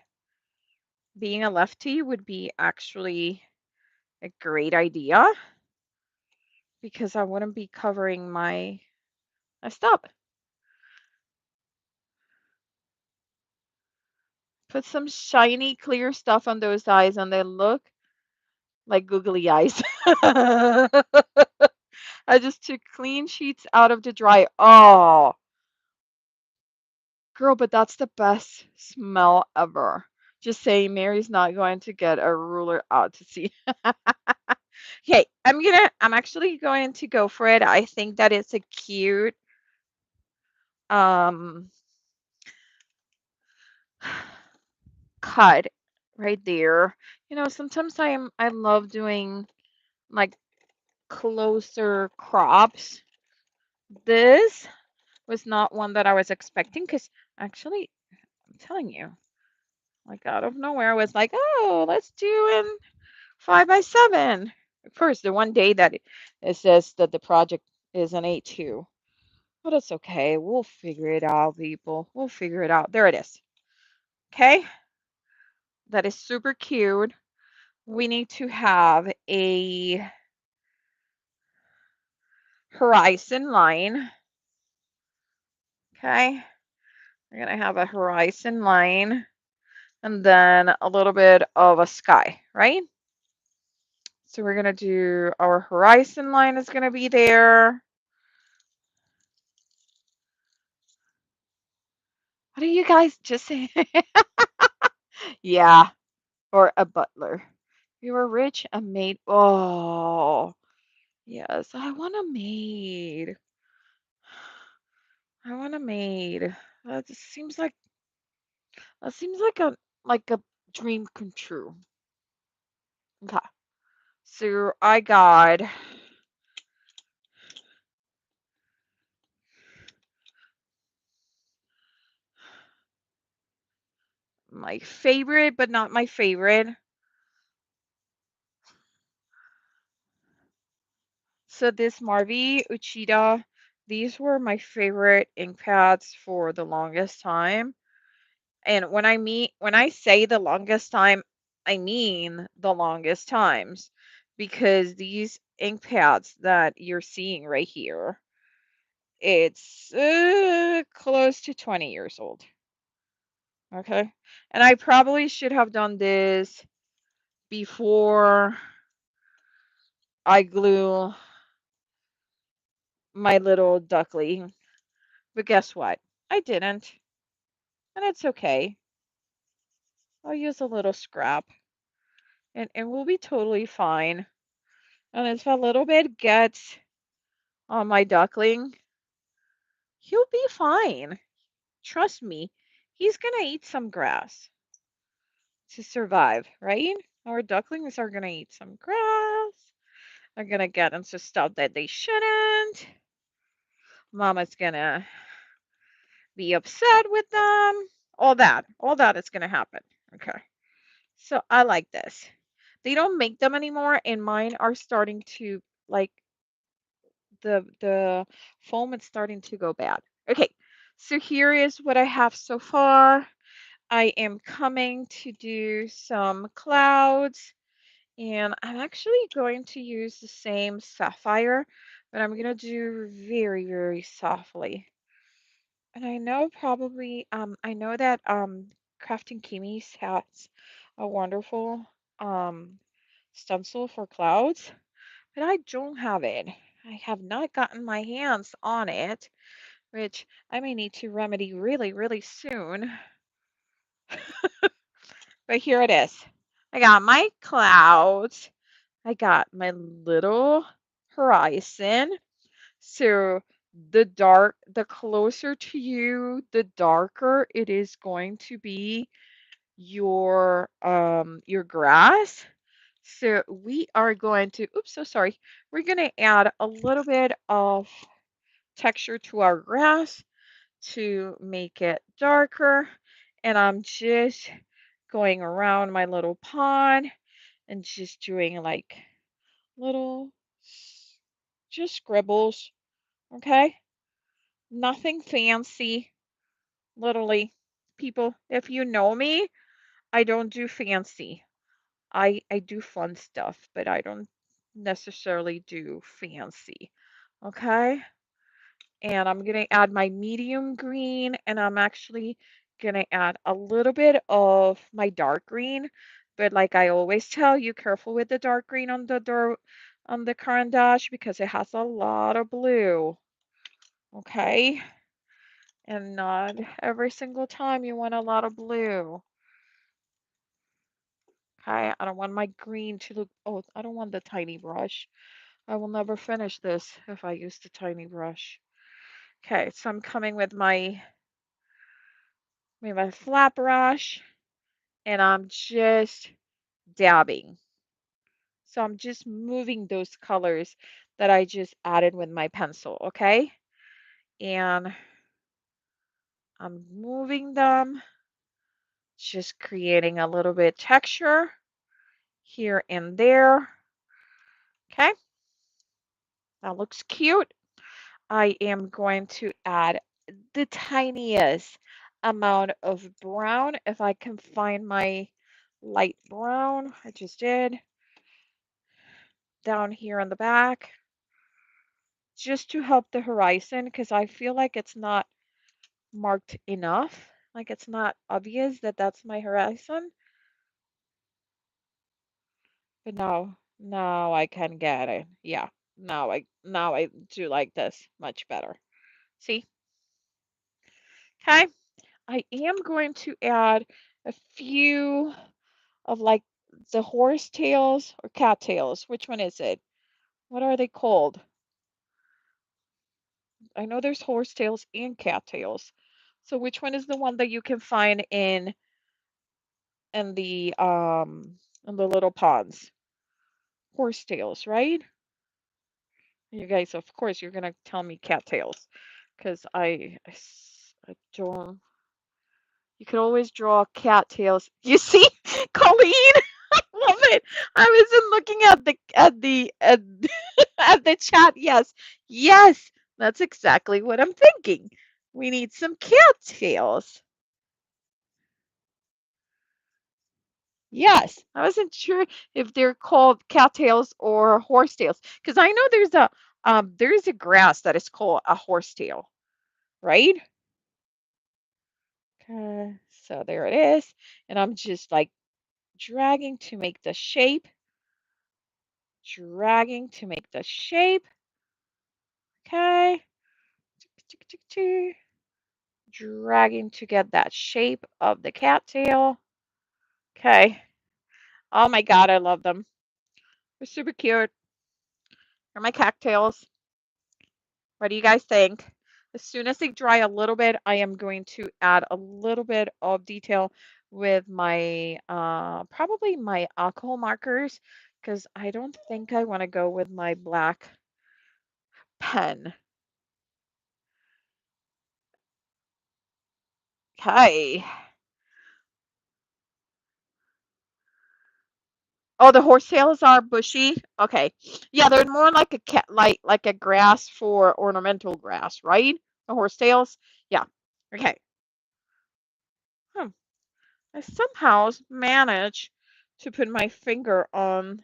A: being a lefty would be actually a great idea because I wouldn't be covering my stub. Put some shiny clear stuff on those eyes and they look like googly eyes. I just took clean sheets out of the dryer. Oh, girl, but that's the best smell ever. Just saying, Mary's not going to get a ruler out to see. Okay, I'm actually going to go for it. I think that it's a cute um cut right there. You know, sometimes I love doing like closer crops. This was not one that I was expecting because actually, I'm telling you, like out of nowhere, I was like, oh, let's do in 5 by 7. Of course, the one day that it says that the project is an A2, but it's okay. We'll figure it out, people. We'll figure it out. There it is. Okay, that is super cute. We need to have a horizon line. Okay, we're gonna have a horizon line and then a little bit of a sky, right? So we're gonna do our horizon line is gonna be there. What are you guys just saying? Yeah, or a butler. You were rich, a maid. Oh, yes, I want a maid. I want a maid. That just seems like a dream come true. Okay. So I got my favorite, but not my favorite. So this Marvi Uchida, these were my favorite ink pads for the longest time. And when I say the longest time, I mean the longest times because these ink pads that you're seeing right here, it's close to 20 years old. Okay. And I probably should have done this before I glue my little duckling. But guess what? I didn't. And it's okay. I'll use a little scrap and we'll be totally fine. And if a little bit gets on my duckling, he'll be fine. Trust me. He's gonna eat some grass to survive, right? Our ducklings are gonna eat some grass. They're gonna get into stuff that they shouldn't. Mama's gonna be upset with them. All that is gonna happen. Okay. So I like this. They don't make them anymore, and mine are starting to like the foam is starting to go bad. Okay, so here is what I have so far. I am coming to do some clouds, and I'm actually going to use the same sapphire, but I'm gonna do very, very softly. And I know probably I know that Crafting Kimmie has a wonderful stencil for clouds, but I don't have it. I have not gotten my hands on it, which I may need to remedy really, really soon. But here it is. I got my clouds. I got my little horizon. So the closer to you, the darker it is going to be your grass. So we are going to, oops, so sorry. We're going to add a little bit of texture to our grass to make it darker. And I'm just going around my little pond and just doing like little, just scribbles, okay? Nothing fancy, literally. People, if you know me, I don't do fancy. I do fun stuff, but I don't necessarily do fancy. Okay? And I'm going to add my medium green and I'm actually going to add a little bit of my dark green, but like I always tell you, careful with the dark green on the door on the Caran d'Ache because it has a lot of blue. Okay? And not every single time you want a lot of blue. Okay, I don't want my green to look, oh, I don't want the tiny brush. I will never finish this if I use the tiny brush. Okay, so I'm coming with my flat brush and I'm just dabbing. So I'm just moving those colors that I just added with my pencil, okay? And I'm moving them, just creating a little bit texture here and there. Okay, that looks cute. I am going to add the tiniest amount of brown if I can find my light brown. I just did down here on the back just to help the horizon because I feel like it's not marked enough. Like it's not obvious that that's my horizon. But now I can get it. Yeah. Now I do like this much better. See? Okay. I am going to add a few of like the horse tails or cat tails. Which one is it? What are they called? I know there's horse tails and cat tails. So which one is the one that you can find in the little ponds? Horse tails, right? You guys, of course, you're gonna tell me cat tails, because I don't. You can always draw cat tails. You see, Colleen, I love it. I wasn't looking at the at the chat. Yes, yes. That's exactly what I'm thinking. We need some cattails. Yes, I wasn't sure if they're called cattails or horsetails because I know there's a grass that is called a horsetail, right? Okay, so there it is, and I'm just like dragging to make the shape, dragging to make the shape. Okay, dragging to get that shape of the cattail. Okay. Oh my God, I love them. They're super cute. They're my cattails. What do you guys think? As soon as they dry a little bit, I am going to add a little bit of detail with my probably my alcohol markers because I don't think I want to go with my black pen. Okay. Oh, the horsetails are bushy. Okay. Yeah, they're more like a cat like a grass for ornamental grass, right? The horsetails. Yeah. Okay. Hmm. I somehow managed to put my finger on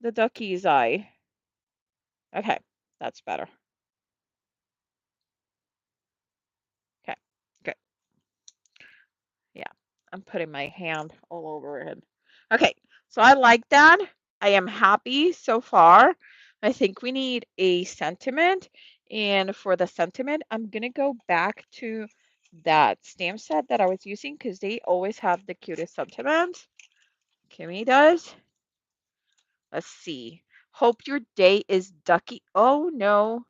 A: the ducky's eye. Okay, that's better. Okay, good. Yeah, I'm putting my hand all over it. Okay, so I like that. I am happy so far. I think we need a sentiment. And for the sentiment, I'm going to go back to that stamp set that I was using because they always have the cutest sentiments. Kimmy does. Let's see. Hope your day is ducky. Oh no,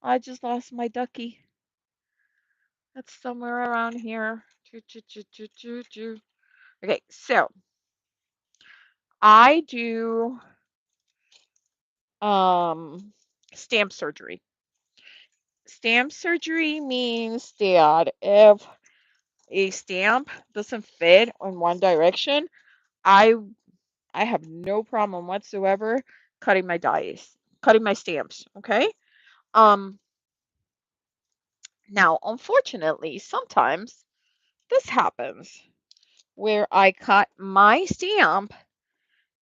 A: I just lost my ducky. That's somewhere around here. Choo, choo, choo, choo, choo, choo. Okay, so I do um stamp surgery. Stamp surgery means that if a stamp doesn't fit in one direction, I I have no problem whatsoever cutting my dies, cutting my stamps, okay? Um Now, unfortunately, sometimes this happens where I cut my stamp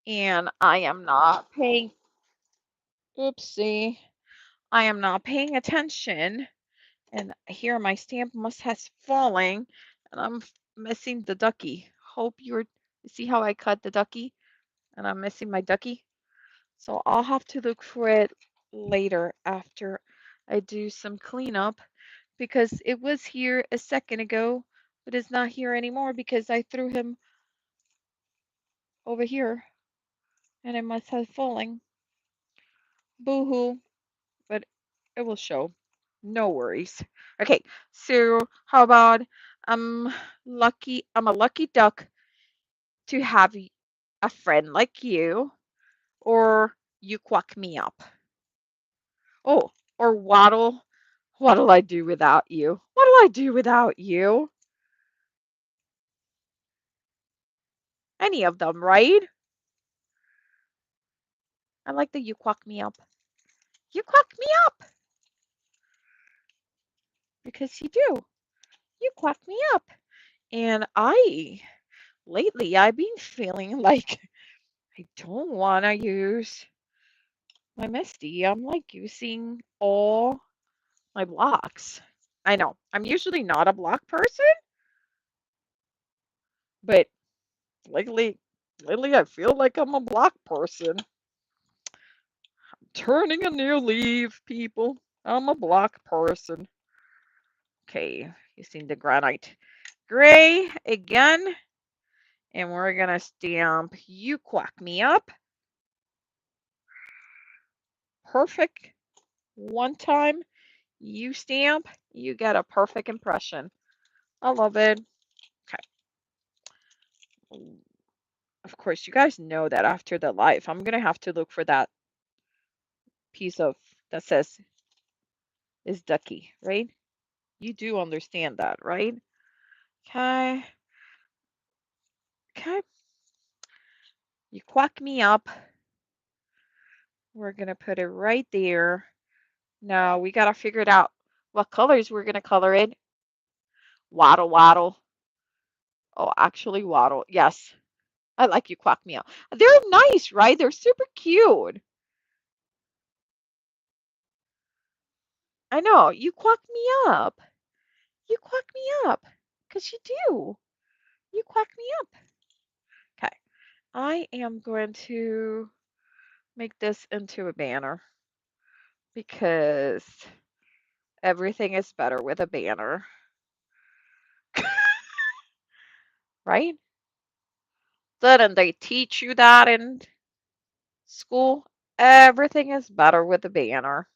A: and I am not paying, oopsie, I am not paying attention. And here my stamp must has fallen and I'm missing the ducky. Hope you see how I cut the ducky and I'm missing my ducky. So I'll have to look for it later after I do some cleanup because it was here a second ago, but it's not here anymore because I threw him over here and it must have fallen. Boo-hoo, but it will show. No worries. Okay, so how about I'm a lucky duck to have a friend like you, or you quack me up. Oh, or what'll I do without you? What'll I do without you? Any of them, right? I like that you quack me up. You quack me up because you do. You quack me up. And lately, I've been feeling like I don't want to use my Misty. I'm like using all my blocks. I know I'm usually not a block person, but lately, lately I feel like I'm a block person. Turning a new leaf, people. I'm a block person. Okay, using the granite gray again, and we're gonna stamp you quack me up. Perfect. One time you stamp, you get a perfect impression. I love it. Okay. Of course, you guys know that after the live, I'm gonna have to look for that piece of that says is ducky, right? You do understand that, right? Okay. Okay. You quack me up. We're gonna put it right there. No, we gotta figure it out. What colors we're gonna color it. Waddle, waddle. Oh, actually, waddle. Yes. I like you quack me out. They're nice, right? They're super cute. I know. You quack me up. You quack me up. Because you do. You quack me up. Okay. I am going to make this into a banner because everything is better with a banner, right? Didn't they teach you that in school? Everything is better with a banner.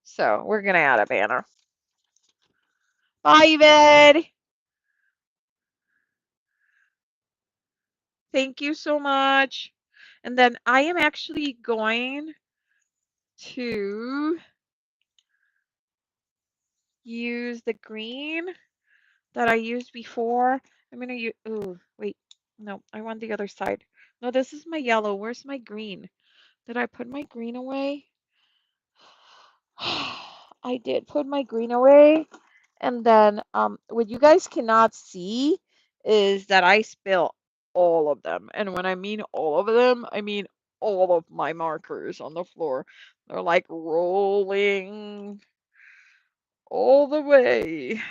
A: So we're going to add a banner. Bye, Ed. Thank you so much. And then I am actually going to use the green that I used before. I'm going to use, oh, wait, no, I want the other side. No, this is my yellow. Where's my green? Did I put my green away? I did put my green away. And then what you guys cannot see is that I spill all of them. And when I mean all of them, I mean all of my markers on the floor. They're like rolling all the way.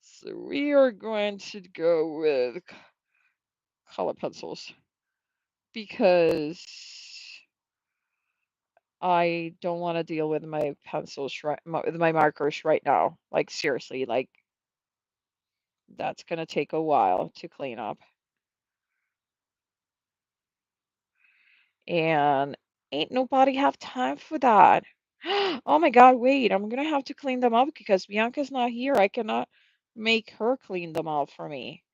A: So we are going to go with color pencils because I don't want to deal with my pencils with my markers right now. Like seriously, like that's gonna take a while to clean up. And ain't nobody have time for that. Oh my God, wait, I'm gonna have to clean them up because Bianca's not here. I cannot make her clean them up for me.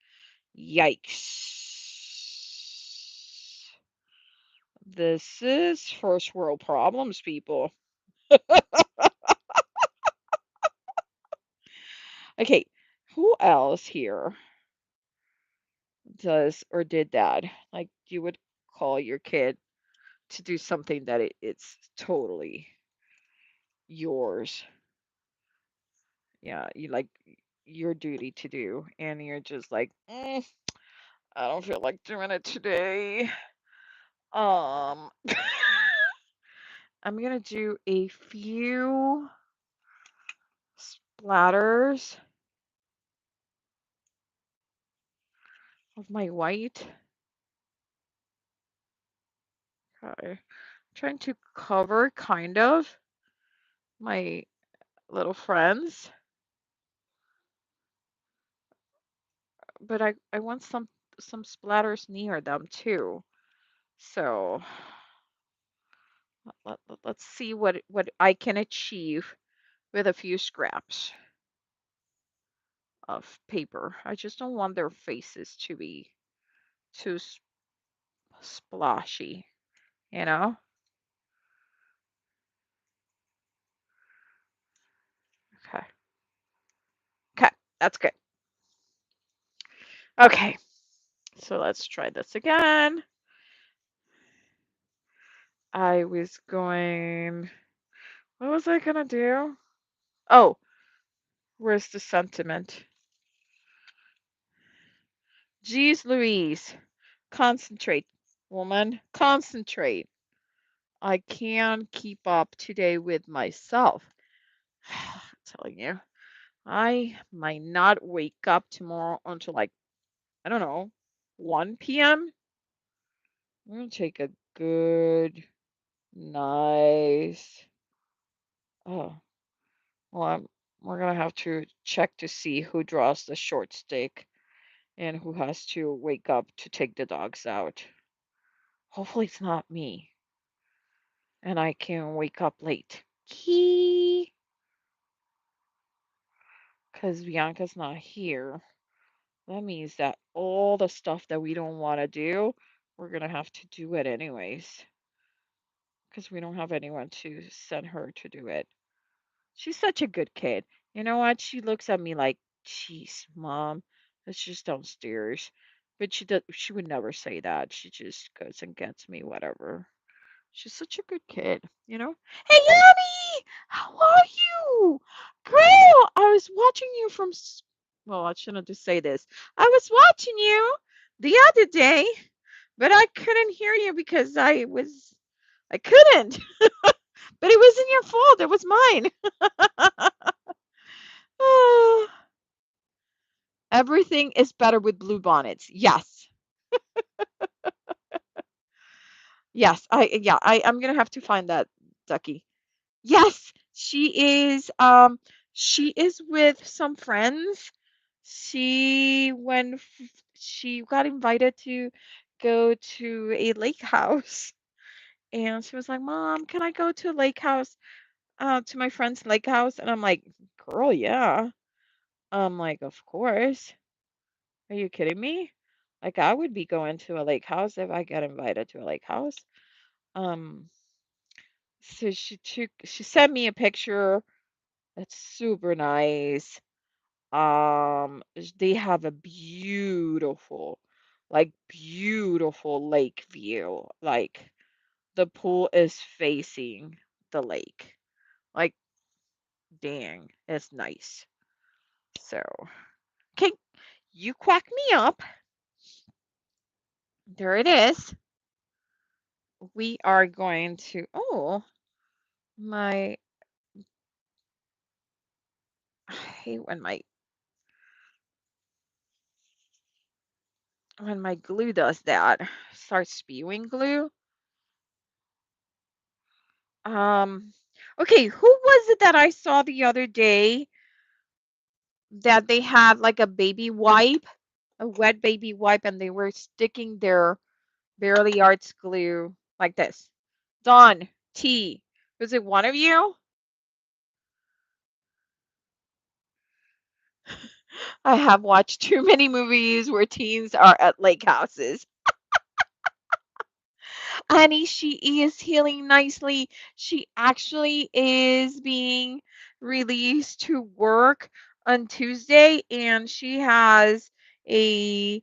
A: Yikes. This is first world problems, people. Okay, who else here does or did that? Like you would call your kid to do something that it's totally yours. Yeah, you like your duty to do, and you're just like, I don't feel like doing it today. Um, I'm gonna do a few splatters of my white. Okay. Trying to cover kind of my little friends, but I want some splatters near them too. So let's see what I can achieve with a few scraps of paper. I just don't want their faces to be too splashy, you know? Okay. Okay, that's good. Okay, so let's try this again. I was going, what was I gonna do? Oh, where's the sentiment? Geez Louise, concentrate, woman, concentrate. I can't keep up today with myself. I'm telling you, I might not wake up tomorrow until like, I don't know, 1 p.m. I'm gonna take a good, nice. Oh, well, we're gonna have to check to see who draws the short stick and who has to wake up to take the dogs out. Hopefully, it's not me, and I can wake up late. Key, because Bianca's not here. That means that all the stuff that we don't want to do, we're gonna have to do it anyways, because we don't have anyone to send her to do it. She's such a good kid. You know what? She looks at me like, "Jeez, mom, that's just downstairs." But she would never say that. She just goes and gets me whatever She's such a good kid, you know? Hey, Abby! How are you? Girl, I was watching you from. Well, I shouldn't just say this. I was watching you the other day, but I couldn't hear you because I couldn't. But it wasn't your fault. It was mine. Everything is better with blue bonnets. Yes. Yes. I'm gonna have to find that ducky. Yes, she is with some friends. She got invited to go to a lake house. And she was like, "Mom, can I go to a lake house, to my friend's lake house?" And I'm like, "Girl, yeah." I'm like, "Of course. Are you kidding me? Like I would be going to a lake house if I got invited to a lake house." Um, so she sent me a picture. That's super nice. They have a beautiful lake view. Like the pool is facing the lake. Like, dang, it's nice. So, okay, you quack me up. There it is. We are going to, oh, my, I hate when my glue does that. Starts spewing glue. Um, okay, who was it that I saw the other day that they had like a baby wipe, a wet baby wipe, and they were sticking their Barely Arts glue like this? Dawn, T, was it one of you? I have watched too many movies where teens are at lake houses. Honey, she is healing nicely. She actually is being released to work on Tuesday, and she has a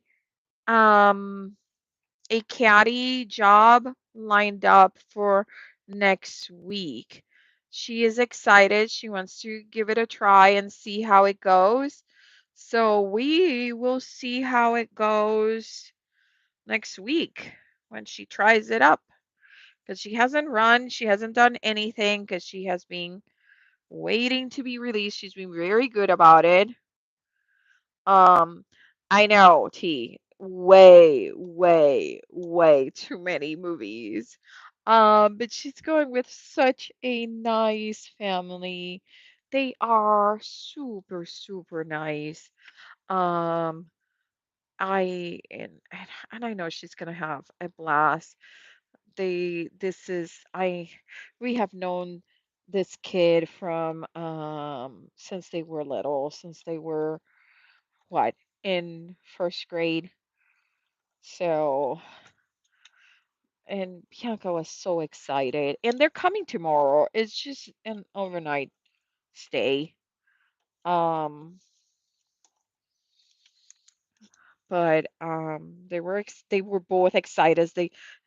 A: um a caddy job lined up for next week. She is excited. She wants to give it a try and see how it goes. So we will see how it goes next week when she tries it up, because she hasn't run, she hasn't done anything because she has been waiting to be released. She's been very good about it. Um, I know, T. Way too many movies. But she's going with such a nice family. They are super nice. Um, and I know she's gonna have a blast. This is I We have known this kid from since they were little, since they were what, in first grade. So, and Bianca was so excited. And they're coming tomorrow. It's just an overnight stay. Um, but they were both excited as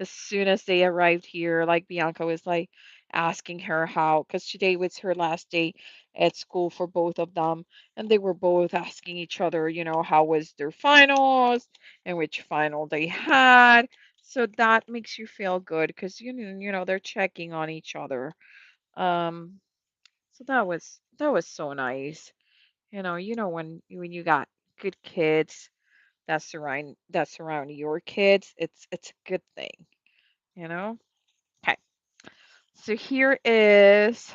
A: soon as they arrived here. Like Bianca was like asking her how, because today was her last day at school for both of them, and they were both asking each other, how was their finals and which final they had. So that makes you feel good because they're checking on each other. Um, so that was so nice. When you got good kids that surround your kids, it's a good thing, you know? Okay. So here is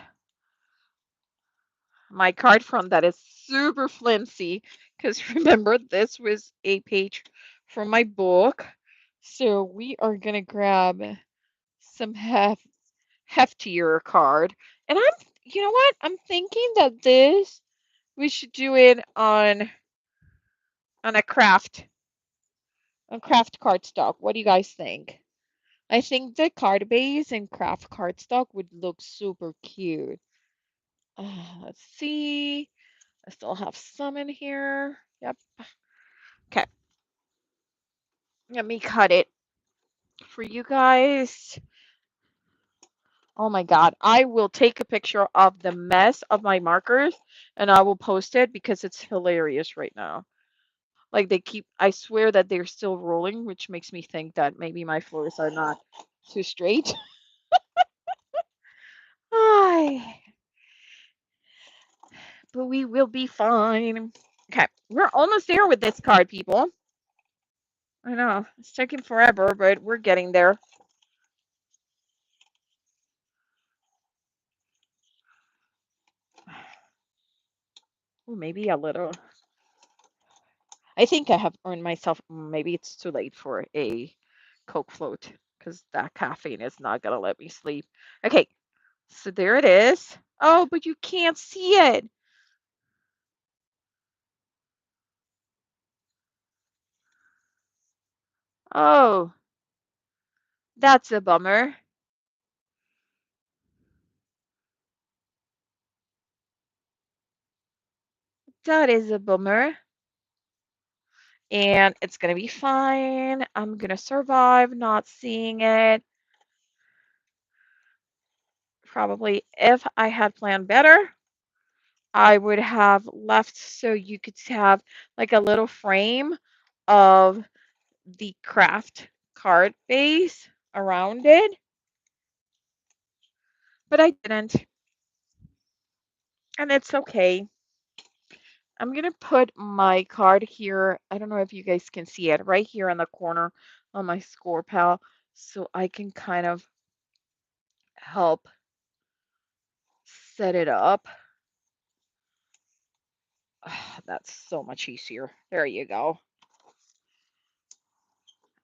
A: my card from that is super flimsy because remember this was a page from my book. So we are gonna grab some heftier card. And you know what? I'm thinking that this we should do it on a craft cardstock. What do you guys think? I think the card base and craft cardstock would look super cute. Let's see. I still have some in here. Yep. Okay. Let me cut it for you guys. Oh my God. I will take a picture of the mess of my markers and I will post it because it's hilarious right now. Like they keep, I swear that they're still rolling, which makes me think that maybe my floors are not too straight. Ay, but we will be fine. Okay, we're almost there with this card, people. I know it's taking forever, but we're getting there. Ooh, maybe a little. I think I have earned myself. Maybe it's too late for a Coke float because that caffeine is not gonna let me sleep. Okay, so there it is. Oh, but you can't see it. Oh, that's a bummer. That is a bummer. And it's gonna be fine. I'm gonna survive not seeing it. Probably if I had planned better, I would have left so you could have like a little frame of the craft card base around it, but I didn't, and it's okay. I'm gonna put my card here. I don't know if you guys can see it right here in the corner on my score pal, so I can kind of help set it up. That's so much easier. There you go.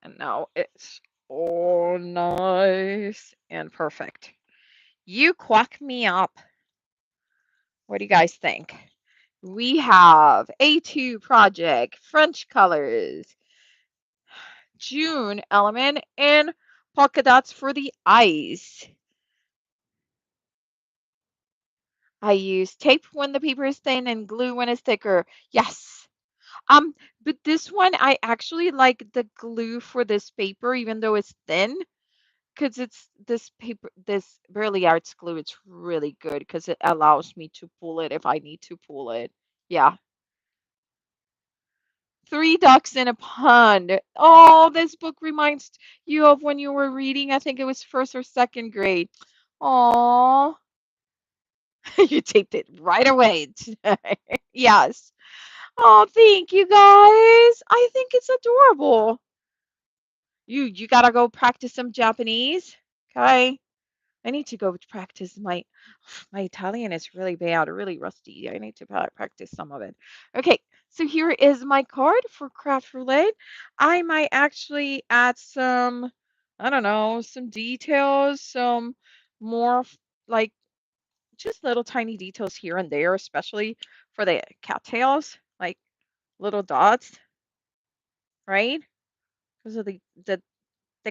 A: And now it's all nice and perfect. You quack me up. What do you guys think? We have A2 project, French colors, June element, and polka dots for the eyes. I use tape when the paper is thin and glue when it's thicker. Yes. But this one I actually like the glue for this paper, even though it's thin, because it's this paper, this Burley Arts glue. It's really good because it allows me to pull it if I need to pull it. Yeah. Three ducks in a pond. Oh, this book reminds you of when you were reading. I think it was first or second grade. Oh, you taped it right away. Yes. Oh, thank you guys. I think it's adorable. You gotta go practice some Japanese. Okay. I need to go practice my Italian is really bad, really rusty. I need to practice some of it. Okay, so here is my card for Craft Roulette. I might actually add some, I don't know, some details, some more like just little tiny details here and there, especially for the cattails, like little dots, right? Because of the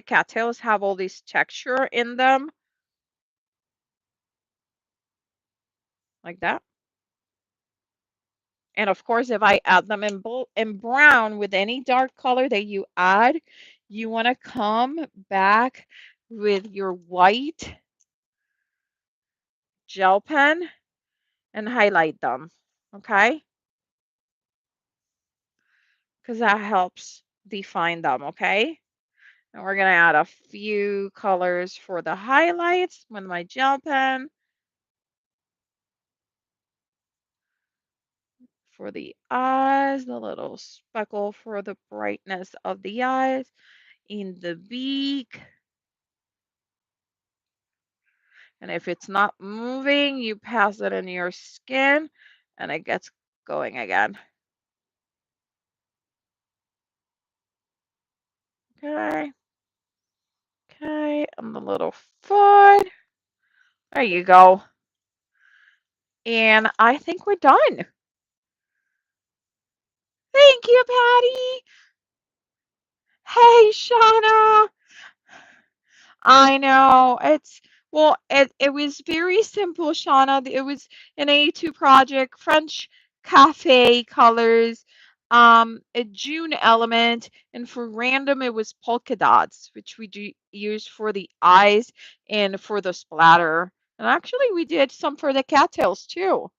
A: cattails have all this texture in them, like that. And of course, if I add them in brown with any dark color that you add, you want to come back with your white gel pen and highlight them, okay? Because that helps define them, okay? And we're going to add a few colors for the highlights with my gel pen. For the eyes, the little speckle for the brightness of the eyes, in the beak. And if it's not moving, you pass it in your skin and it gets going again. Okay. Okay. And the little foot. There you go. And I think we're done. Thank you, Patty. Hey, Shauna. I know. It was very simple, Shauna. It was an A2 project, French cafe colors. a June element, and for random it was polka dots, which we do use for the eyes and for the splatter. And actually, we did some for the cattails too.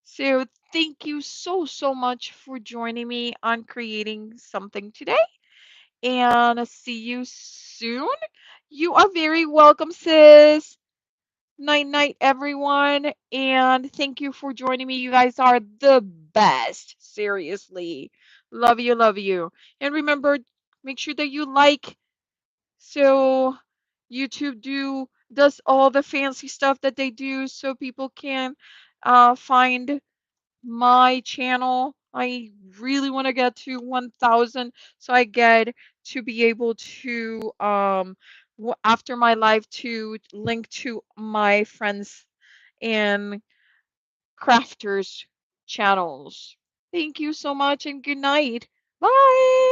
A: So thank you so, so much for joining me on creating something today. And see you soon. You are very welcome, sis. Night, night, everyone. And thank you for joining me. You guys are the best. Seriously. Love you, love you. And remember, make sure that you like so YouTube does all the fancy stuff that they do so people can find my channel. I really want to get to 1,000 so I get to be able to after my live to link to my friends and crafters channels. Thank you so much and good night. Bye.